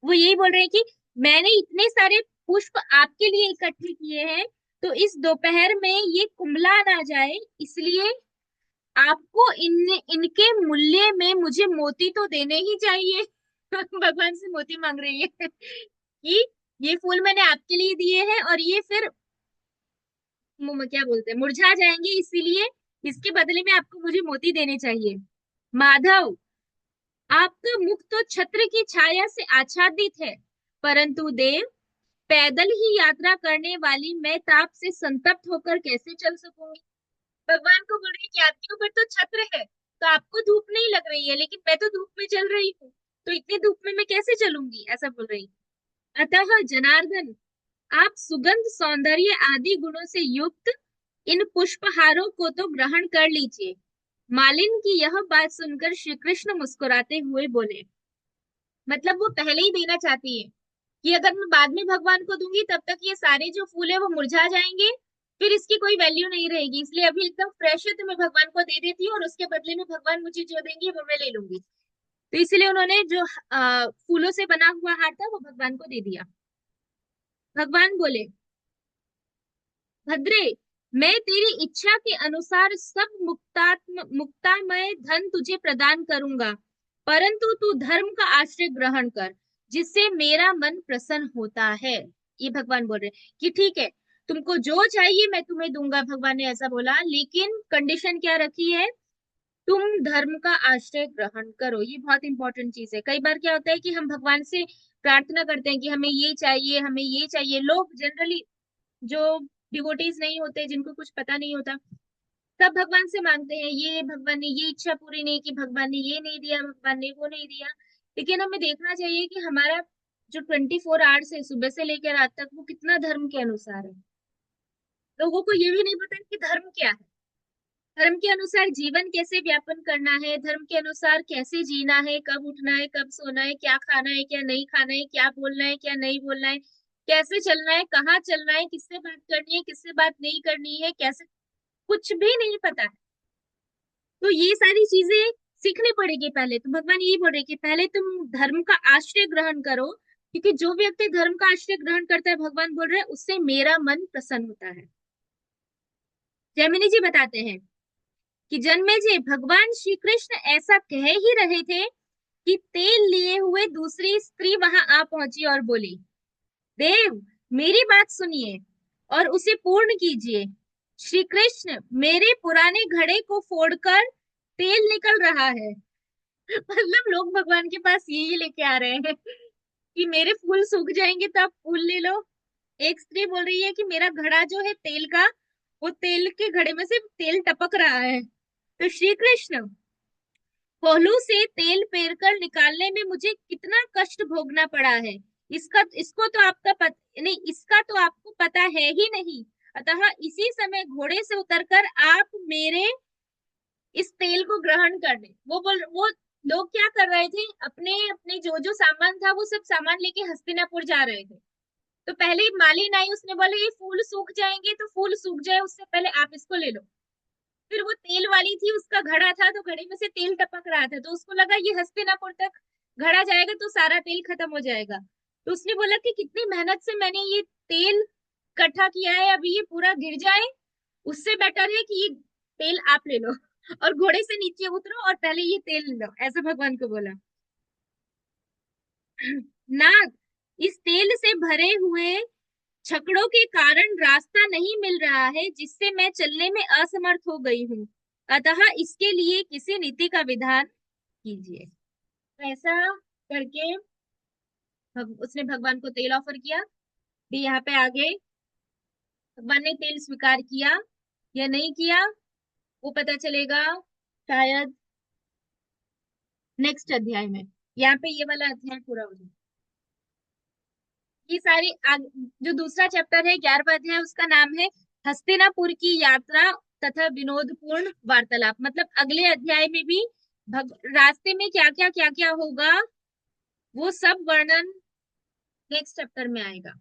[SPEAKER 1] वो यही बोल रहे हैं कि मैंने इतने सारे पुष्प आपके लिए इकट्ठे किए हैं, तो इस दोपहर में ये कुंभला ना जाए, इसलिए आपको इनके मूल्य में मुझे मोती तो देने ही चाहिए। भगवान से मोती मांग रही है कि ये फूल मैंने आपके लिए दिए हैं और ये फिर क्या बोलते हैं, मुरझा जाएंगे, इसीलिए इसके बदले में आपको मुझे मोती देने चाहिए। माधव, आपका मुख तो छत्र की छाया से आच्छादित है, परंतु देव, पैदल ही यात्रा करने वाली मैं ताप से संतप्त होकर कैसे चल सकूंगी? भगवान को बोल रही कि आपके ऊपर तो छत्र है, तो आपको धूप नहीं लग रही है, लेकिन मैं तो धूप में चल रही हूँ, तो इतनी धूप में मैं कैसे चलूंगी, ऐसा बोल रही। अतः जनार्दन, आप सुगंध, सौंदर्य आदि गुणों से युक्त इन पुष्पहारों को तो ग्रहण कर लीजिए। मालिन की यह बात सुनकर श्री कृष्ण मुस्कुराते हुए बोले, मतलब वो पहले ही देना चाहती है कि अगर मैं बाद में भगवान को दूंगी तब तक ये सारे जो फूल है वो मुरझा जाएंगे, फिर इसकी कोई वैल्यू नहीं रहेगी, इसलिए अभी एकदम फ्रेश है तो मैं भगवान को दे देती हूँ, और उसके बदले में भगवान मुझे जो देंगे वो मैं ले लूंगी। तो इसलिए उन्होंने जो फूलों से बना हुआ हार था वो भगवान को दे दिया। भगवान बोले, भद्रे, मैं तेरी इच्छा के अनुसार सब मुक्तामय धन तुझे प्रदान करूंगा, परंतु तू धर्म का आश्रय ग्रहण कर, जिससे मेरा मन प्रसन्न होता है। ये भगवान बोल रहे कि ठीक है, तुमको जो चाहिए मैं तुम्हें दूंगा, भगवान ने ऐसा बोला, लेकिन कंडीशन क्या रखी है, तुम धर्म का आश्रय ग्रहण करो। ये बहुत इंपॉर्टेंट चीज है। कई बार क्या होता है कि हम भगवान से प्रार्थना करते हैं कि हमें ये चाहिए, हमें ये चाहिए। लोग जनरली जो डिवोटीज नहीं होते, जिनको कुछ पता नहीं होता, सब भगवान से मांगते हैं, ये भगवान ने ये इच्छा पूरी नहीं की, भगवान ने ये नहीं दिया, भगवान ने वो नहीं दिया। लेकिन हमें देखना चाहिए कि हमारा जो 24 आवर्स है सुबह से लेकर रात तक, वो कितना धर्म के अनुसार है। लोगों को ये भी नहीं पता कि धर्म क्या है, धर्म के अनुसार जीवन कैसे व्यापन करना है, धर्म के अनुसार कैसे जीना है, कब उठना है, कब सोना है, क्या खाना है, क्या नहीं खाना है, क्या बोलना है, क्या नहीं बोलना है, कैसे चलना है, कहाँ चलना है, किससे बात करनी है, किससे बात नहीं करनी है, कैसे, कुछ भी नहीं पता है। तो ये सारी चीजें सीखनी पड़ेगी पहले। तो भगवान यही बोल रहे कि पहले तुम धर्म का आश्रय ग्रहण करो, क्योंकि जो व्यक्ति धर्म का आश्रय ग्रहण करता है, भगवान बोल रहे हैं, उससे मेरा मन प्रसन्न होता है। जैमिनी जी बताते हैं कि जन्मेजय, भगवान श्री कृष्ण ऐसा कह ही रहे थे कि तेल लिए हुए दूसरी स्त्री वहां आ पहुंची और बोली, देव, मेरी बात सुनिए और उसे पूर्ण कीजिए। श्री कृष्ण, मेरे पुराने घड़े को फोड़कर तेल निकल रहा है। मतलब लोग भगवान के पास यही लेके आ रहे हैं कि मेरे फूल सूख जाएंगे तो आप फूल ले लो। एक स्त्री बोल रही है कि मेरा घड़ा जो है तेल का, वो तेल के घड़े में से तेल टपक रहा है। तो श्री कृष्ण, कोल्हू से तेल पेर कर निकालने में मुझे कितना कष्ट भोगना पड़ा है, इसका इसको तो आपका नहीं, इसका तो आपको पता है ही नहीं। अतः इसी समय घोड़े से उतरकर आप मेरे इस तेल को ग्रहण कर ले। वो लोग क्या कर रहे थे, अपने अपने जो जो सामान था वो सब सामान लेके हस्तिनापुर जा रहे थे। तो पहले ही मालिन आई, उसने बोला ये फूल सूख जाएंगे, तो फूल सूख जाए उससे पहले आप इसको ले लो। फिर वो तेल वाली थी, उसका घड़ा था, तो घड़े में से तेल टपक रहा था, तो उसको लगा ये हस्तिनापुर तक घड़ा जाएगा तो सारा तेल खत्म हो जाएगा। तो उसने बोला कि कितनी मेहनत से मैंने ये तेल इकट्ठा किया है, अभी ये पूरा गिर जाए, उससे बेटर है कि ये तेल आप ले लो और घोड़े से नीचे उतरो और पहले ये तेल लो, ऐसा भगवान को बोला। नाग, इस तेल से भरे हुए छकड़ों के कारण रास्ता नहीं मिल रहा है, जिससे मैं चलने में असमर्थ हो गई हूँ, अतः इसके लिए किसी नीति का विधान कीजिए। तो ऐसा करके उसने भगवान को तेल ऑफर किया। भी यहाँ पे आगे भगवान ने तेल स्वीकार किया या नहीं किया, वो पता चलेगा शायद नेक्स्ट अध्याय में। यहाँ पे ये वाला अध्याय पूरा हो जाए। ये सारी जो दूसरा चैप्टर है, 11वां अध्याय, उसका नाम है हस्तिनापुर की यात्रा तथा विनोदपूर्ण वार्तालाप। मतलब अगले अध्याय में भी रास्ते में क्या क्या होगा, वो सब वर्णन नेक्स्ट चैप्टर में आएगा।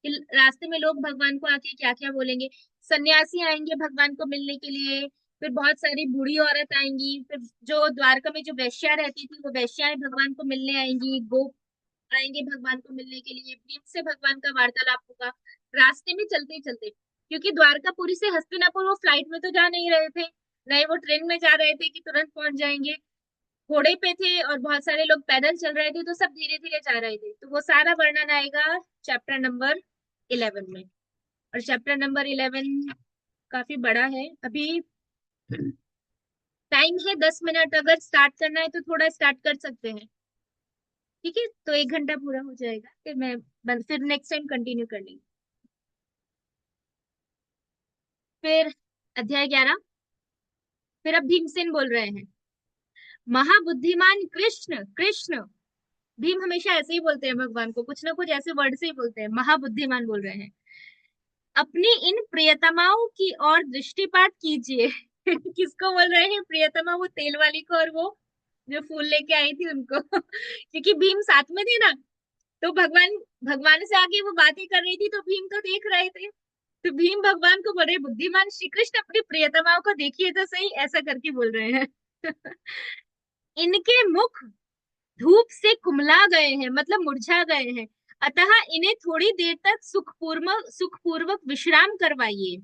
[SPEAKER 1] कि रास्ते में लोग भगवान को आके क्या क्या बोलेंगे। सन्यासी आएंगे भगवान को मिलने के लिए, फिर बहुत सारी बूढ़ी औरत आएंगी, फिर जो द्वारका में जो वैश्या रहती थी वो वैश्याएं भगवान को मिलने आएंगी, गोप आएंगे भगवान को मिलने के लिए, प्रेम से भगवान का वार्तालाप होगा रास्ते में चलते चलते। क्योंकि द्वारकापुरी से हस्तिनापुर वो फ्लाइट में तो जा नहीं रहे थे, नहीं वो ट्रेन में जा रहे थे कि तुरंत पहुंच जाएंगे, घोड़े पे थे और बहुत सारे लोग पैदल चल रहे थे, तो सब धीरे धीरे जा रहे थे। तो वो सारा वर्णन आएगा चैप्टर नंबर 11 में। और चैप्टर नंबर 11 काफी बड़ा है। अभी टाइम है 10 मिनट, अगर स्टार्ट करना है तो थोड़ा स्टार्ट कर सकते हैं। ठीक है, तो 1 घंटा पूरा हो जाएगा, फिर मैं फिर नेक्स्ट टाइम कंटिन्यू कर लेंगे। फिर अध्याय 11, फिर अब भीमसेन बोल रहे हैं। महाबुद्धिमान कृष्ण, कृष्ण, भीम हमेशा ऐसे ही बोलते हैं भगवान को, कुछ ना कुछ ऐसे वर्ड से ही बोलते हैं, महाबुद्धिमान बोल रहे हैं, अपनी इन प्रियतमाओं की ओर दृष्टिपात कीजिए। किसको बोल रहे हैं प्रियतमा? वो तेल वाली को और वो जो फूल लेके आई थी उनको। क्योंकि भीम साथ में थे ना, तो भगवान भगवान से आगे वो बातें कर रही थी तो भीम तो देख रहे थे। तो भीम भगवान को बोल रहे, बुद्धिमान श्री कृष्ण अपनी प्रियतमाओं को देखिए तो सही, ऐसा करके बोल रहे हैं। इनके मुख धूप से कुमला गए हैं, मतलब मुरझा गए हैं, अतः इन्हें थोड़ी देर तक सुखपूर्वक विश्राम करवाइए।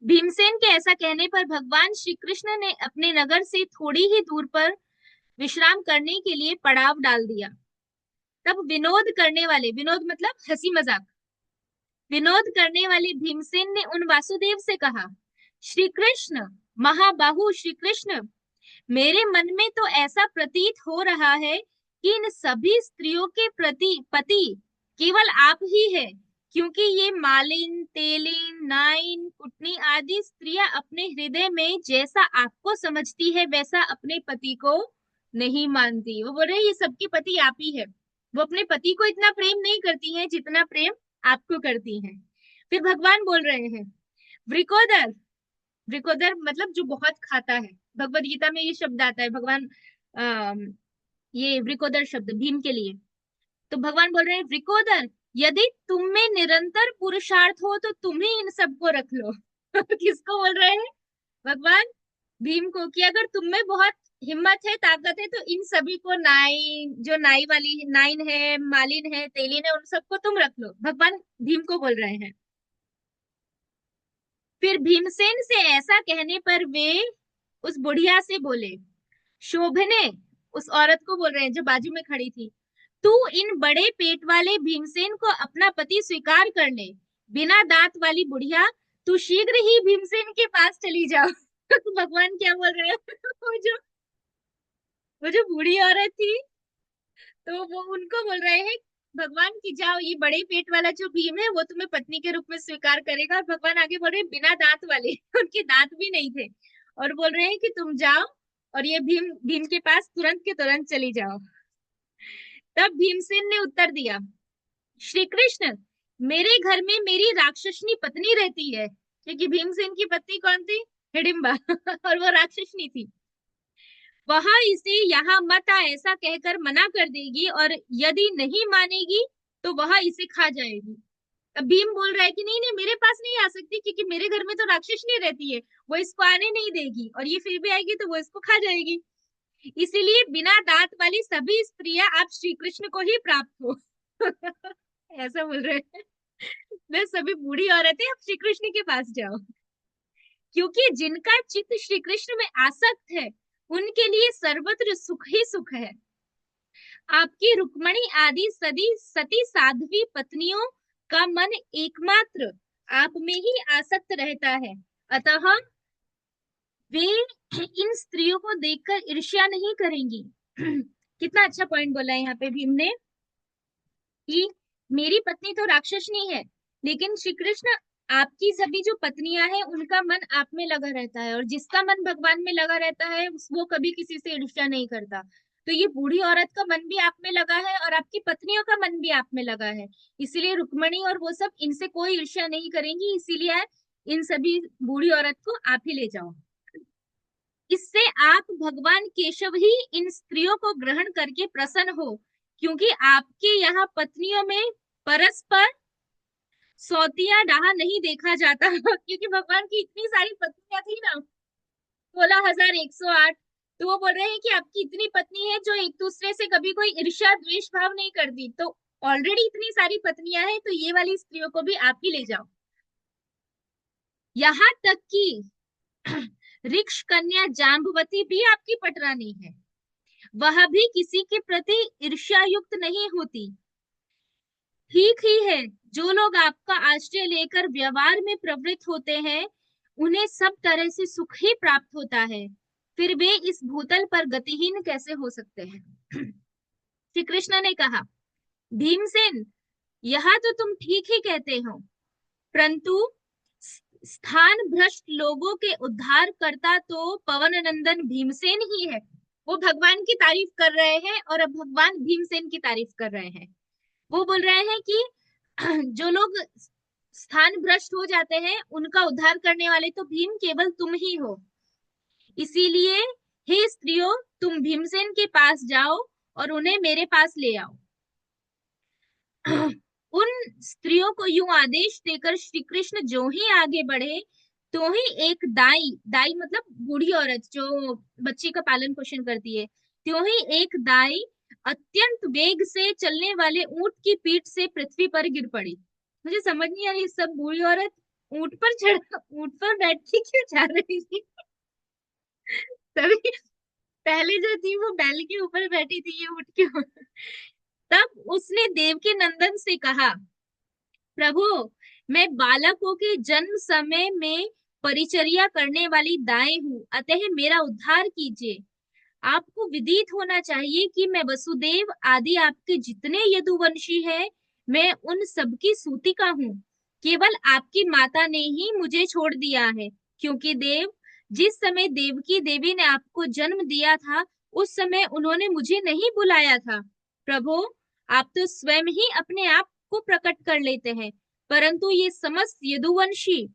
[SPEAKER 1] भीमसेन के ऐसा कहने पर भगवान श्री कृष्ण ने अपने नगर से थोड़ी ही दूर पर विश्राम करने के लिए पड़ाव डाल दिया। तब विनोद करने वाले, विनोद मतलब हंसी मजाक, विनोद करने वाले भीमसेन ने उन वासुदेव से कहा, श्री कृष्ण, महाबाहु श्री कृष्ण, मेरे मन में तो ऐसा प्रतीत हो रहा है कि इन सभी स्त्रियों के प्रति पति केवल आप ही है, क्योंकि ये मालिन, तेलिन, नाइन, कुटनी आदि स्त्रियां अपने हृदय में जैसा आपको समझती है वैसा अपने पति को नहीं मानती। वो बोल रहे ये सबके पति आप ही है, वो अपने पति को इतना प्रेम नहीं करती हैं जितना प्रेम आपको करती हैं। फिर भगवान बोल रहे हैं, वृकोदर, वृकोदर मतलब जो बहुत खाता है, भगवत गीता में ये शब्द आता है, भगवान ये वृकोदर शब्द भीम के लिए। तो भगवान बोल रहे हैं, वृकोदर, यदि तुम में निरंतर पुरुषार्थ हो तो तुम ही इन सबको रख लो। किसको बोल रहे हैं? भगवान भीम को, कि अगर तुम में बहुत हिम्मत है, ताकत है, तो इन सभी को, नाई, जो नाई वाली नाइन है, मालिन है, तेलिन है, उन सबको तुम रख लो। भगवान भीम को बोल रहे हैं। फिर भीमसेन से ऐसा कहने पर वे उस बुढ़िया से बोले, शोभने, उस औरत को बोल रहे हैं जो बाजू में खड़ी थी, तू इन बड़े पेट वाले भीमसेन को अपना पति स्वीकार कर ले। बिना दांत वाली बुढ़िया, तू शीघ्र ही भीमसेन के पास चली जाओ। तो भगवान क्या बोल रहे हैं? वो जो बूढ़ी औरत थी, तो वो उनको बोल रहे हैं भगवान की, जाओ, ये बड़े पेट वाला जो भीम है वो तुम्हें पत्नी के रूप में स्वीकार करेगा। और भगवान आगे बोल रहे हैं बिना दांत वाले, उनके दांत भी नहीं थे, और बोल रहे हैं कि तुम जाओ और ये भीम भीम के पास तुरंत के तुरंत चली जाओ। तब भीमसेन ने उत्तर दिया, श्री कृष्ण, मेरे घर में मेरी राक्षसनी पत्नी रहती है, क्योंकि भीमसेन की पत्नी कौन थी? हिडिंबा। और वो राक्षसनी थी। वह इसे यहाँ मत आ ऐसा कहकर मना कर देगी, और यदि नहीं मानेगी तो वह इसे खा जाएगी। अब भीम बोल रहा है कि नहीं नहीं, मेरे पास नहीं आ सकती, क्योंकि मेरे घर में तो राक्षसनी रहती है, वो इसको आने नहीं देगी, और ये फिर भी आएगी तो वो इसको खा जाएगी। इसीलिए बिना दांत वाली सभी स्त्रियां आप श्री कृष्ण को ही प्राप्त हो। ऐसा बोल रहे हैं, मैं सभी बूढ़ी औरतें अब श्री कृष्ण के पास जाओ, क्योंकि जिनका चित्त श्री कृष्ण में आसक्त है उनके लिए सर्वत्र सुख ही सुख है। आपकी रुक्मणी आदि सदी सती साध्वी पत्नियों का मन एकमात्र आप में ही आसक्त रहता है, अतः वे इन स्त्रियों को देखकर ईर्ष्या नहीं करेंगी। कितना अच्छा पॉइंट बोला है यहाँ पे भीम ने, कि मेरी पत्नी तो राक्षसनी है, लेकिन श्री कृष्ण, आपकी सभी जो पत्नियां हैं उनका मन आप में लगा रहता है, और जिसका मन भगवान में लगा रहता है वो कभी किसी से ईर्ष्या नहीं करता। तो ये बूढ़ी औरत का मन भी आप में लगा है और आपकी पत्नियों का मन भी आप में लगा है, इसीलिए रुक्मणी और वो सब इनसे कोई ईर्ष्या नहीं करेंगी, इसीलिए इन सभी बूढ़ी औरत को आप ही ले जाओ। इससे आप भगवान केशव ही इन स्त्रियों को ग्रहण करके प्रसन्न हो, क्योंकि आपके यहाँ पत्नियों में परस्पर सौतिया डाहा नहीं देखा जाता। क्योंकि भगवान की इतनी सारी पत्नियां थी ना, 16,108। तो वो बोल रहे हैं कि आपकी इतनी पत्नी है जो एक दूसरे से कभी कोई ईर्ष्या द्वेष भाव नहीं करती, तो ऑलरेडी इतनी सारी पत्नियां हैं, तो ये वाली स्त्रियों को भी आप ही ले जाओ। यहाँ तक कि ऋक्ष कन्या जाम्बवती भी आपकी पटरानी है, वह भी किसी के प्रति ईर्ष्या युक्त नहीं होती। ठीक ही है, जो लोग आपका आश्रय लेकर व्यवहार में प्रवृत्त होते हैं उन्हें सब तरह से सुख ही प्राप्त होता है, फिर वे इस भूतल पर गतिहीन कैसे हो सकते हैं? श्री कृष्ण ने कहा, भीमसेन, यह तो तुम ठीक ही कहते हो, परंतु स्थान भ्रष्ट लोगों के उद्धार करता तो पवन नंदन भीमसेन ही है। वो भगवान की तारीफ कर रहे हैं और अब भगवान भीमसेन की तारीफ कर रहे हैं। वो बोल रहे हैं कि जो लोग स्थान भ्रष्ट हो जाते हैं उनका उद्धार करने वाले तो भीम केवल तुम ही हो। इसीलिए हे स्त्रियों, तुम भीमसेन के पास जाओ और उन्हें मेरे पास ले आओ। उन स्त्रियों को यूं आदेश देकर श्री कृष्ण जो ही आगे बढ़े, तो ही एक दाई, दाई मतलब बूढ़ी औरत जो बच्चे का पालन पोषण करती है, त्यों ही एक दाई अत्यंत वेग से चलने वाले ऊंट की पीठ से पृथ्वी पर गिर पड़ी। मुझे समझ नहीं आ रही, सब बूढ़ी औरत ऊंट पर चढ़, ऊंट पर बैठ के क्यों जा रही थी? तभी पहले जो थी वो बैल के ऊपर बैठी थी, ये ऊंट के ऊपर। तब उसने देवकी नंदन से कहा, प्रभु, मैं बालकों के जन्म समय में परिचर्या करने वाली दाई हूँ, अतः मेरा उद्धार कीजिए। आपको विदित होना चाहिए कि मैं वसुदेव आदि आपके जितने यदुवंशी हैं, मैं उन सबकी सूतिका हूँ। केवल आपकी माता ने ही मुझे छोड़ दिया है, क्योंकि देव, जिस समय देवकी देवी ने आपको जन्म दिया था, उस समय उन्होंने मुझे नहीं बुलाया था। प्रभु, आप तो स्वयं ही अपने आप को प्रकट कर लेते हैं, परंतु ये समस्त यदुवंशी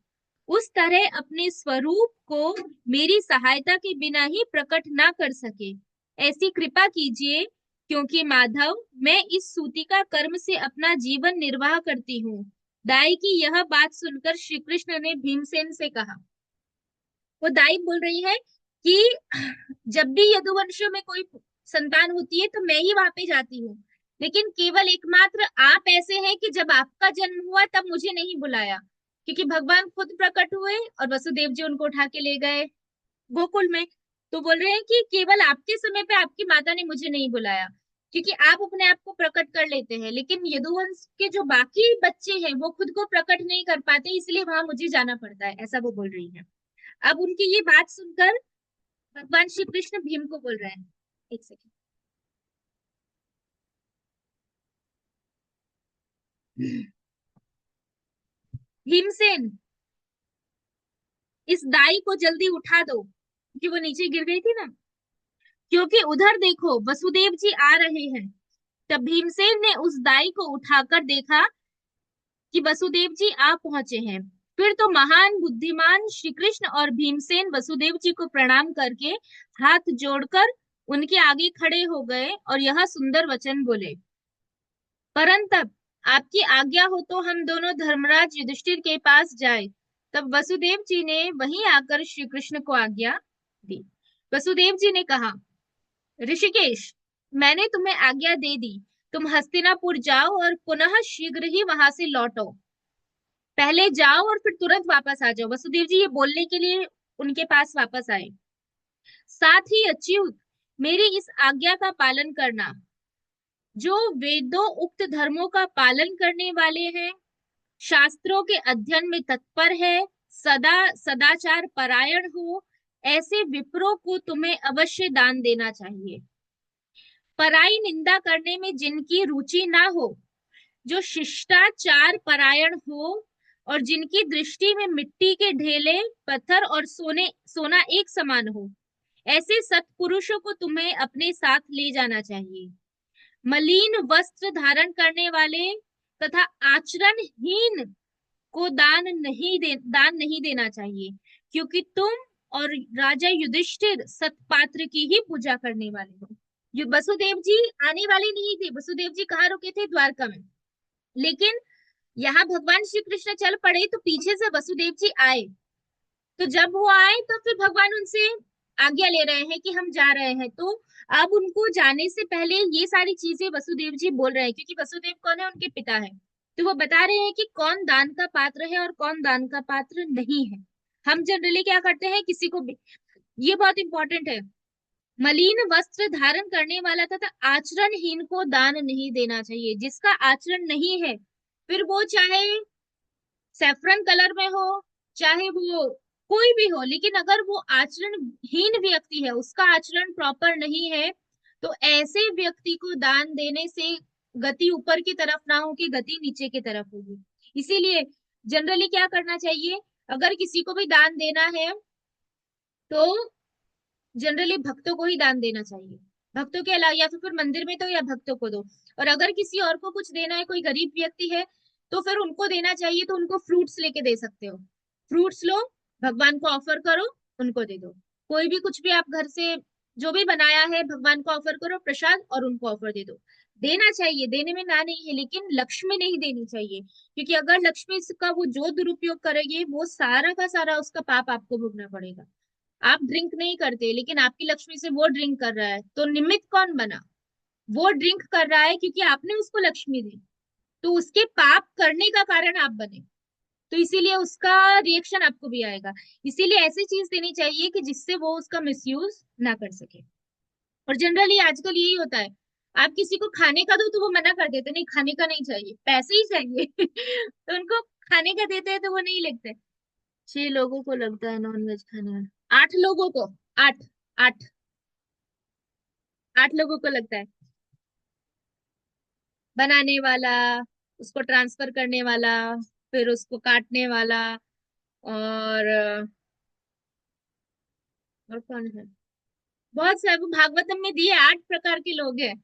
[SPEAKER 1] उस तरह अपने स्वरूप को मेरी सहायता के बिना ही प्रकट ना कर सके। ऐसी कृपा कीजिए, क्योंकि माधव, मैं इस सूतिका कर्म से अपना जीवन निर्वाह करती हूँ। दाई की यह बात सुनकर श्री कृष्ण ने भीमसेन से कहा, वो दाई बोल रही है कि जब भी यदुवंशियों में कोई संतान होती है तो मैं ही वहां पे जाती हूँ, लेकिन केवल एकमात्र आप ऐसे हैं कि जब आपका जन्म हुआ तब मुझे नहीं बुलाया, क्योंकि भगवान खुद प्रकट हुए और वसुदेव जी उनको उठा के ले गए गोकुल में। तो बोल रहे हैं कि केवल आपके समय पे आपकी माता ने मुझे नहीं बुलाया, क्योंकि आप अपने आप को प्रकट कर लेते हैं, लेकिन यदुवंश के जो बाकी बच्चे हैं वो खुद को प्रकट नहीं कर पाते, इसलिए वहां मुझे जाना पड़ता है, ऐसा वो बोल रही है। अब उनकी ये बात सुनकर भगवान श्री कृष्ण भीम को बोल रहे हैं, एक सेकेंड। भीमसेन, इस दाई को जल्दी उठा दो, क्योंकि वो नीचे गिर गई थी ना, क्योंकि उधर देखो वसुदेव जी आ रहे हैं। तब भीमसेन ने उस दाई को उठाकर देखा कि वसुदेव जी आ पहुंचे हैं। फिर तो महान बुद्धिमान श्री कृष्ण और भीमसेन वसुदेव जी को प्रणाम करके हाथ जोड़कर उनके आगे खड़े हो गए और यह सुंदर वचन बोले, परंतु आपकी आज्ञा हो तो हम दोनों धर्मराज युधिष्ठिर के पास जाए। तब वसुदेव जी ने वहीं आकर श्री कृष्ण को आज्ञा दी। वसुदेव जी ने कहा, ऋषिकेश, मैंने तुम्हें आज्ञा दे दी, तुम हस्तिनापुर जाओ और पुनः शीघ्र ही वहां से लौटो। पहले जाओ और फिर तुरंत वापस आ जाओ। वसुदेव जी ये बोलने के लिए उनके पास वापस आए। साथ ही अच्युत, मेरी इस आज्ञा का पालन करना। जो वेदों उक्त धर्मों का पालन करने वाले हैं, शास्त्रों के अध्ययन में तत्पर है, सदा सदाचार परायण हो, ऐसे विप्रों को तुम्हें अवश्य दान देना चाहिए। पराई निंदा करने में जिनकी रुचि ना हो, जो शिष्टाचार परायण हो और जिनकी दृष्टि में मिट्टी के ढेले, पत्थर और सोना एक समान हो, ऐसे सत्पुरुषों को तुम्हें अपने साथ ले जाना चाहिए। मलिन वस्त्र धारण करने वाले तथा आचरणहीन को दान नहीं देना चाहिए, क्योंकि तुम और राजा युधिष्ठिर सतपात्र की ही पूजा करने वाले हो। वसुदेव जी आने वाले नहीं थे, वसुदेव जी कहाँ रुके थे? द्वारका में। लेकिन यहाँ भगवान श्री कृष्ण चल पड़े तो पीछे से वसुदेव जी आए। तो जब वो आए तो फिर भगवान उनसे आज्ञा ले रहे हैं कि हम जा रहे हैं। तो अब उनको जाने से पहले ये सारी चीजें वसुदेव जी बोल रहे हैं, क्योंकि वसुदेव कौन है? उनके पिता है। तो वो बता रहे हैं कि कौन दान का पात्र है और कौन दान का पात्र नहीं है। हम जनरली क्या करते हैं, किसी को भी, ये बहुत इंपॉर्टेंट है, मलिन वस्त्र धारण करने वाला तथा आचरणहीन को दान नहीं देना चाहिए। जिसका आचरण नहीं है, फिर वो चाहे सैफरन कलर में हो, चाहे वो कोई भी हो, लेकिन अगर वो आचरणहीन व्यक्ति है, उसका आचरण प्रॉपर नहीं है, तो ऐसे व्यक्ति को दान देने से गति ऊपर की तरफ ना हो कि गति नीचे की तरफ होगी। इसीलिए जनरली क्या करना चाहिए, अगर किसी को भी दान देना है तो जनरली भक्तों को ही दान देना चाहिए। भक्तों के अलावा या तो फिर मंदिर में दो या भक्तों को दो। और अगर किसी और को कुछ देना है, कोई गरीब व्यक्ति है, तो फिर उनको देना चाहिए, तो उनको फ्रूट्स लेके दे सकते हो। फ्रूट्स लो, भगवान को ऑफर करो, उनको दे दो। कोई भी कुछ भी आप घर से जो भी बनाया है भगवान को ऑफर करो प्रसाद, और उनको ऑफर दे दो। देना चाहिए, देने में ना नहीं है, लेकिन लक्ष्मी नहीं देनी चाहिए, क्योंकि अगर लक्ष्मी का वो जो दुरुपयोग करेगी, वो सारा का सारा उसका पाप आपको भोगना पड़ेगा। आप ड्रिंक नहीं करते, लेकिन आपकी लक्ष्मी से वो ड्रिंक कर रहा है, तो निमित्त कौन बना? वो ड्रिंक कर रहा है क्योंकि आपने उसको लक्ष्मी दी, तो उसके पाप करने का कारण आप बने। तो इसीलिए उसका रिएक्शन आपको भी आएगा। इसीलिए ऐसी चीज देनी चाहिए कि जिससे वो उसका मिसयूज ना कर सके। और जनरली आजकल यही होता है, आप किसी को खाने का दो तो वो मना कर देते, नहीं खाने का नहीं चाहिए, पैसे ही चाहिए। तो उनको खाने का देते हैं तो वो नहीं लेते। 6 लोगों को लगता है नॉनवेज खाने में, 8 लोगों को, आठ, आठ, 8 लोगों को लगता है। बनाने वाला, उसको ट्रांसफर करने वाला, फिर उसको काटने वाला, और और कौन है, बहुत सारे, वो भागवतम में दिए 8 प्रकार के लोग हैं।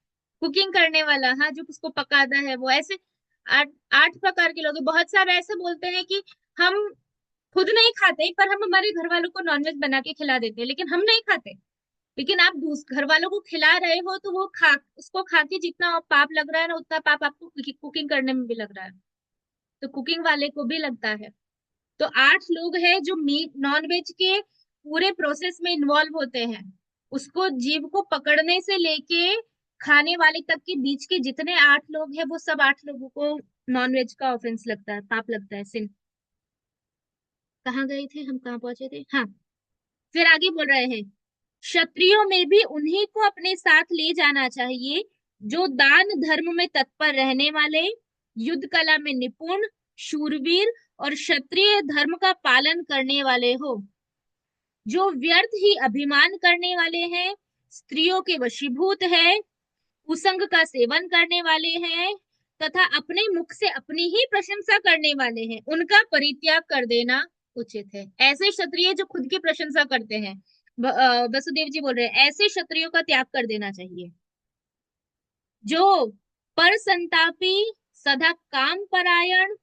[SPEAKER 1] कुकिंग करने वाला, हाँ, जो उसको पकाता है, वो ऐसे 8 8 प्रकार के लोग हैं। बहुत सारे ऐसे बोलते हैं कि हम खुद नहीं खाते, पर हम हमारे घर वालों को नॉनवेज बना के खिला देते हैं, लेकिन हम नहीं खाते। लेकिन आप घर वालों को खिला रहे हो, तो वो उसको खा के जितना पाप लग रहा है ना, उतना पाप आपको कुकिंग करने में भी लग रहा है। तो कुकिंग वाले को भी लगता है। तो 8 लोग हैं जो मीट नॉन वेज के पूरे प्रोसेस में इन्वॉल्व होते हैं। उसको जीव को पकड़ने से लेके खाने वाले तक के बीच के जितने 8 लोग हैं, वो सब 8 लोगों को नॉन वेज का ऑफेंस लगता है, पाप लगता है, सिन। कहाँ गए थे हम, कहाँ पहुंचे थे, हाँ। फिर आगे बोल रहे हैं, क्षत्रियो में भी उन्हीं को अपने साथ ले जाना चाहिए जो दान धर्म में तत्पर रहने वाले, युद्ध कला में निपुण, शूरवीर और क्षत्रिय धर्म का पालन करने वाले हो, जो व्यर्थ ही अभिमान करने वाले हैं, स्त्रियों के वशीभूत है, कुसंग का सेवन करने वाले हैं, तथा अपने मुख से अपनी ही प्रशंसा करने वाले हैं, उनका परित्याग कर देना उचित है। ऐसे क्षत्रिय जो खुद की प्रशंसा करते हैं, वसुदेव जी बोल रहे हैं, ऐसे क्षत्रियों का त्याग कर देना चाहिए। जो पर संतापी, सदा काम परायण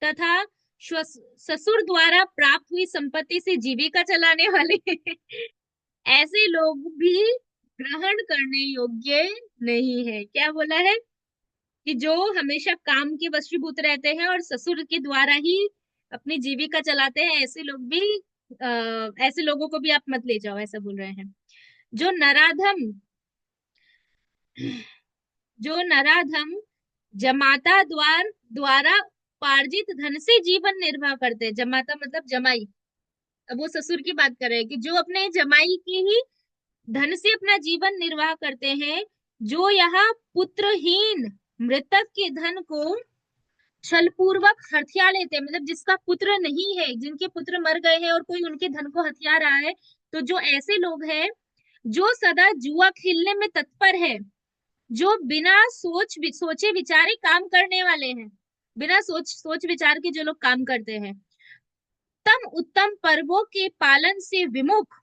[SPEAKER 1] तथा ससुर द्वारा प्राप्त हुई संपत्ति से जीविका चलाने वाले ऐसे लोग भी ग्रहण करने योग्य नहीं है। क्या बोला है? कि जो हमेशा काम के वशीभूत रहते हैं और ससुर के द्वारा ही अपनी जीविका चलाते हैं, ऐसे लोग भी, ऐसे लोगों को भी आप मत ले जाओ, ऐसा बोल रहे हैं। जो नराधम जो नराधम जमाता द्वारा उपार्जित धन से जीवन निर्वाह करते हैं, जमाता मतलब जमाई, अब वो ससुर की बात कर रहे हैं, कि जो अपने जमाई की ही धन से अपना जीवन निर्वाह करते हैं, जो यहाँ पुत्रहीन मृतक के धन को छल पूर्वक हथिया लेते हैं, मतलब जिसका पुत्र नहीं है, जिनके पुत्र मर गए हैं और कोई उनके धन को हथिया रहा है, तो जो ऐसे लोग हैं, जो सदा जुआ खेलने में तत्पर है, जो बिना सोचे विचारे काम करने वाले हैं, बिना सोच विचार के जो लोग काम करते हैं, उत्तम उत्तम पर्वों के पालन से विमुख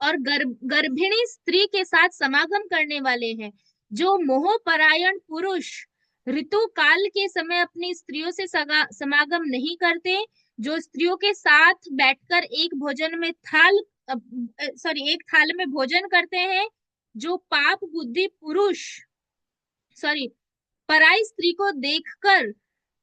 [SPEAKER 1] और गर्भिणी स्त्री के साथ समागम करने वाले हैं, जो मोह परायण पुरुष ऋतु काल के समय अपनी स्त्रियों से समागम नहीं करते, जो स्त्रियों के साथ बैठकर एक थाल में भोजन करते हैं, जो पाप बुद्धि पुरुष, सॉरी, पराई स्त्री को देखकर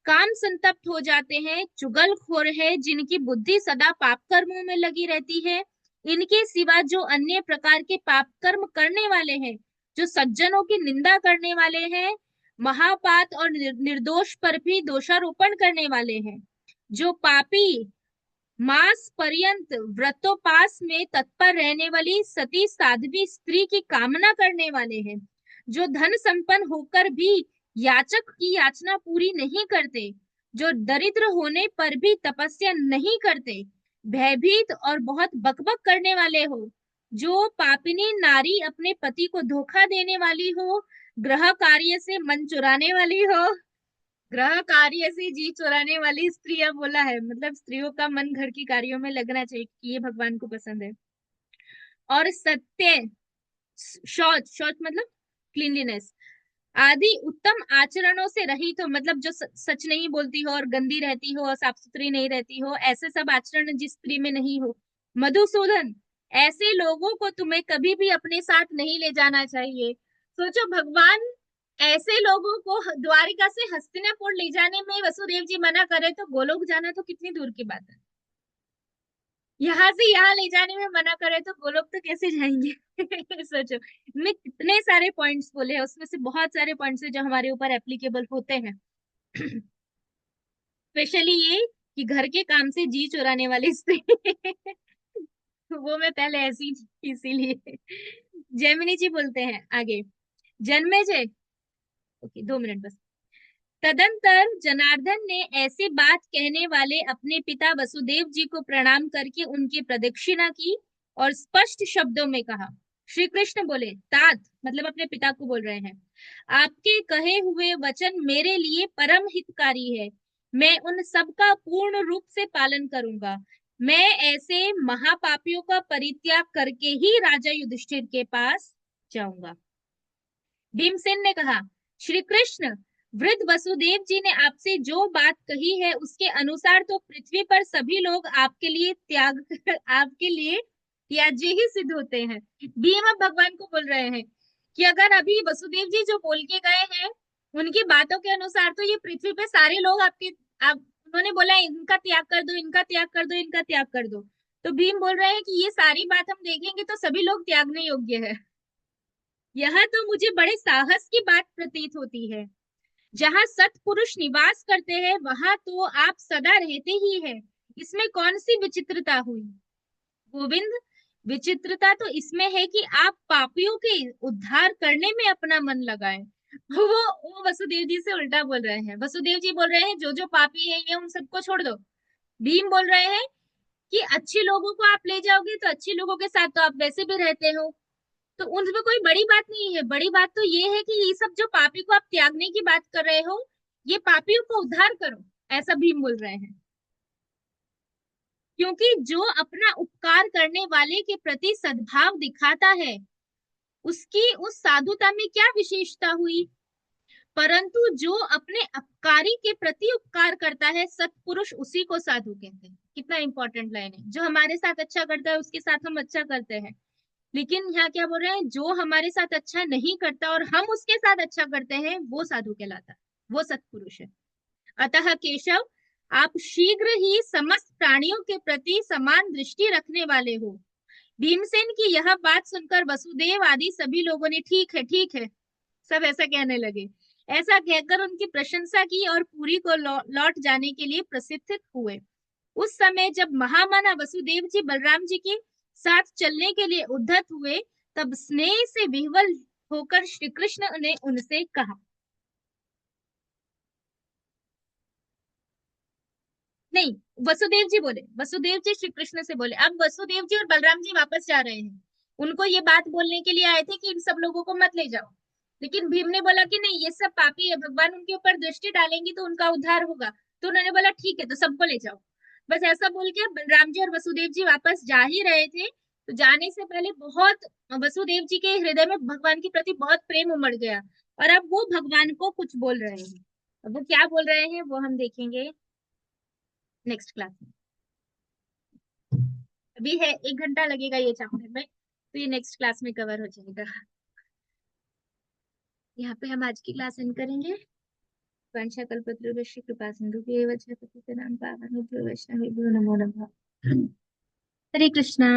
[SPEAKER 1] काम संतप्त हो जाते हैं, चुगलखोर है, जिनकी बुद्धि सदा पाप कर्मों में लगी रहती है, इनके सिवा जो अन्य प्रकार के पाप कर्म करने वाले हैं, जो सज्जनों की निंदा करने वाले हैं, महापात और निर्दोष पर भी दोषारोपण करने वाले हैं, जो पापी मास पर्यंत व्रतोपास में तत्पर रहने वाली सती साध्वी स्त्री की कामना करने वाले हैं, जो धन संपन्न होकर भी याचक की याचना पूरी नहीं करते, जो दरिद्र होने पर भी तपस्या नहीं करते, भयभीत और बहुत बकबक करने वाले हो, जो पापिनी नारी अपने पति को धोखा देने वाली हो, ग्रह कार्य से मन चुराने वाली हो, ग्रह कार्य से जी चुराने वाली स्त्रियां बोला है, मतलब स्त्रियों का मन घर की कार्यों में लगना चाहिए, कि ये भगवान को पसंद है। और सत्य, शौच, शौच मतलब क्लीनलीनेस, आदि उत्तम आचरणों से रहित हो, मतलब जो सच नहीं बोलती हो और गंदी रहती हो और साफ सुथरी नहीं रहती हो, ऐसे सब आचरण जिस स्त्री में नहीं हो। मधुसूदन, ऐसे लोगों को तुम्हें कभी भी अपने साथ नहीं ले जाना चाहिए। सोचो, भगवान ऐसे लोगों को द्वारिका से हस्तिनापुर ले जाने में वसुदेव जी मना करे तो गोलोक जाना तो कितनी दूर की बात है। यहाँ से यहाँ ले जाने में मना करे तो गोलोक तो कैसे जाएंगे। सोचो, मैं कितने सारे पॉइंट्स बोले हैं, उसमें से बहुत सारे पॉइंट्स है जो हमारे ऊपर एप्लीकेबल होते हैं। स्पेशली ये कि घर के काम से जी चुराने वाली स्त्री। वो मैं पहले ऐसी थी इसीलिए। जेमिनी जी बोलते हैं आगे, जन्मेजय, ओके 2 मिनट बस। तदंतर जनार्दन ने ऐसी बात कहने वाले अपने पिता वसुदेव जी को प्रणाम करके उनकी प्रदक्षिणा की और स्पष्ट शब्दों में कहा। श्री कृष्ण बोले, तात मतलब अपने पिता को बोल रहे हैं, आपके कहे हुए वचन मेरे लिए परम हितकारी है। मैं उन सब का पूर्ण रूप से पालन करूंगा। मैं ऐसे महापापियों का परित्याग करके ही राजा युधिष्ठिर के पास जाऊंगा। भीमसेन ने कहा, श्री कृष्ण, वृद्ध वसुदेव जी ने आपसे जो बात कही है उसके अनुसार तो पृथ्वी पर सभी लोग आपके लिए त्याग आपके लिए त्याज्य ही सिद्ध होते हैं। भीम अब भगवान को बोल रहे हैं कि अगर अभी वसुदेव जी जो बोल के गए हैं उनकी बातों के अनुसार तो ये पृथ्वी पे सारे लोग आप उन्होंने बोला इनका त्याग कर दो, इनका त्याग कर दो, इनका त्याग कर दो। तो भीम बोल रहे हैं कि ये सारी बात हम देखेंगे तो सभी लोग त्यागने योग्य है। यह तो मुझे बड़े साहस की बात प्रतीत होती है। जहाँ सत्पुरुष निवास करते हैं वहां तो आप सदा रहते ही हैं। इसमें कौन सी विचित्रता हुई? गोविंद, विचित्रता तो इसमें है कि आप पापियों के उद्धार करने में अपना मन लगाएं। वो वसुदेव जी से उल्टा बोल रहे हैं। वसुदेव जी बोल रहे हैं जो जो पापी है ये उन सबको छोड़ दो। भीम बोल रहे हैं कि अच्छे लोगों को आप ले जाओगे तो अच्छे लोगों के साथ तो आप वैसे भी रहते हो, तो उनमें कोई बड़ी बात नहीं है। बड़ी बात तो ये है कि ये सब जो पापी को आप त्यागने की बात कर रहे हो, ये पापियों को उद्धार करो, ऐसा भीम बोल रहे हैं। क्योंकि जो अपना उपकार करने वाले के प्रति सद्भाव दिखाता है उसकी उस साधुता में क्या विशेषता हुई? परंतु जो अपने अपकारी के प्रति उपकार करता है सत्पुरुष उसी को साधु कहते हैं। कितना इंपॉर्टेंट लाइन है, जो हमारे साथ अच्छा करता है उसके साथ हम अच्छा करते हैं। लेकिन यहाँ क्या बोल रहे हैं, जो हमारे साथ अच्छा नहीं करता और हम उसके साथ अच्छा करते हैं वो साधु कहलाता है, वो सत्पुरुष है। अतः केशव, आप शीघ्र ही समस्त प्राणियों के प्रति समान दृष्टि रखने वाले हो। भीमसेन की यह बात सुनकर वसुदेव आदि सभी लोगों ने ठीक है, ठीक है, सब ऐसा कहने लगे। ऐसा कहकर उनकी प्रशंसा की और पुरी को लौट जाने के लिए प्रसिद्ध हुए। उस समय जब महामना वसुदेव जी बलराम जी के साथ चलने के लिए उद्धत हुए तब स्नेह से विह्वल होकर श्री कृष्ण ने उनसे कहा, नहीं, वसुदेव जी बोले, वसुदेव जी श्री कृष्ण से बोले। अब वसुदेव जी और बलराम जी वापस जा रहे हैं। उनको ये बात बोलने के लिए आए थे कि इन सब लोगों को मत ले जाओ, लेकिन भीम ने बोला कि नहीं, ये सब पापी है, भगवान उनके ऊपर दृष्टि डालेंगी तो उनका उद्धार होगा। तो उन्होंने बोला ठीक है, तो सबको ले जाओ। बस ऐसा बोल के बलराम जी और वसुदेव जी वापस जा ही रहे थे, तो जाने से पहले बहुत वसुदेव जी के हृदय में भगवान के प्रति बहुत प्रेम उमड़ गया और अब वो भगवान को कुछ बोल रहे हैं। अब वो क्या बोल रहे हैं वो हम देखेंगे नेक्स्ट क्लास में। अभी है 1 घंटा लगेगा ये चैप्टर में, तो ये नेक्स्ट क्लास में कवर हो जाएगा। यहाँ पे हम आज की क्लास एंड करेंगे। वंशा कल्पतरुभ्यश्च कृपा सिंधु एव च पतितनां पावनेभ्यो वैष्णवेभ्यो नमो नमः। हरे कृष्णा।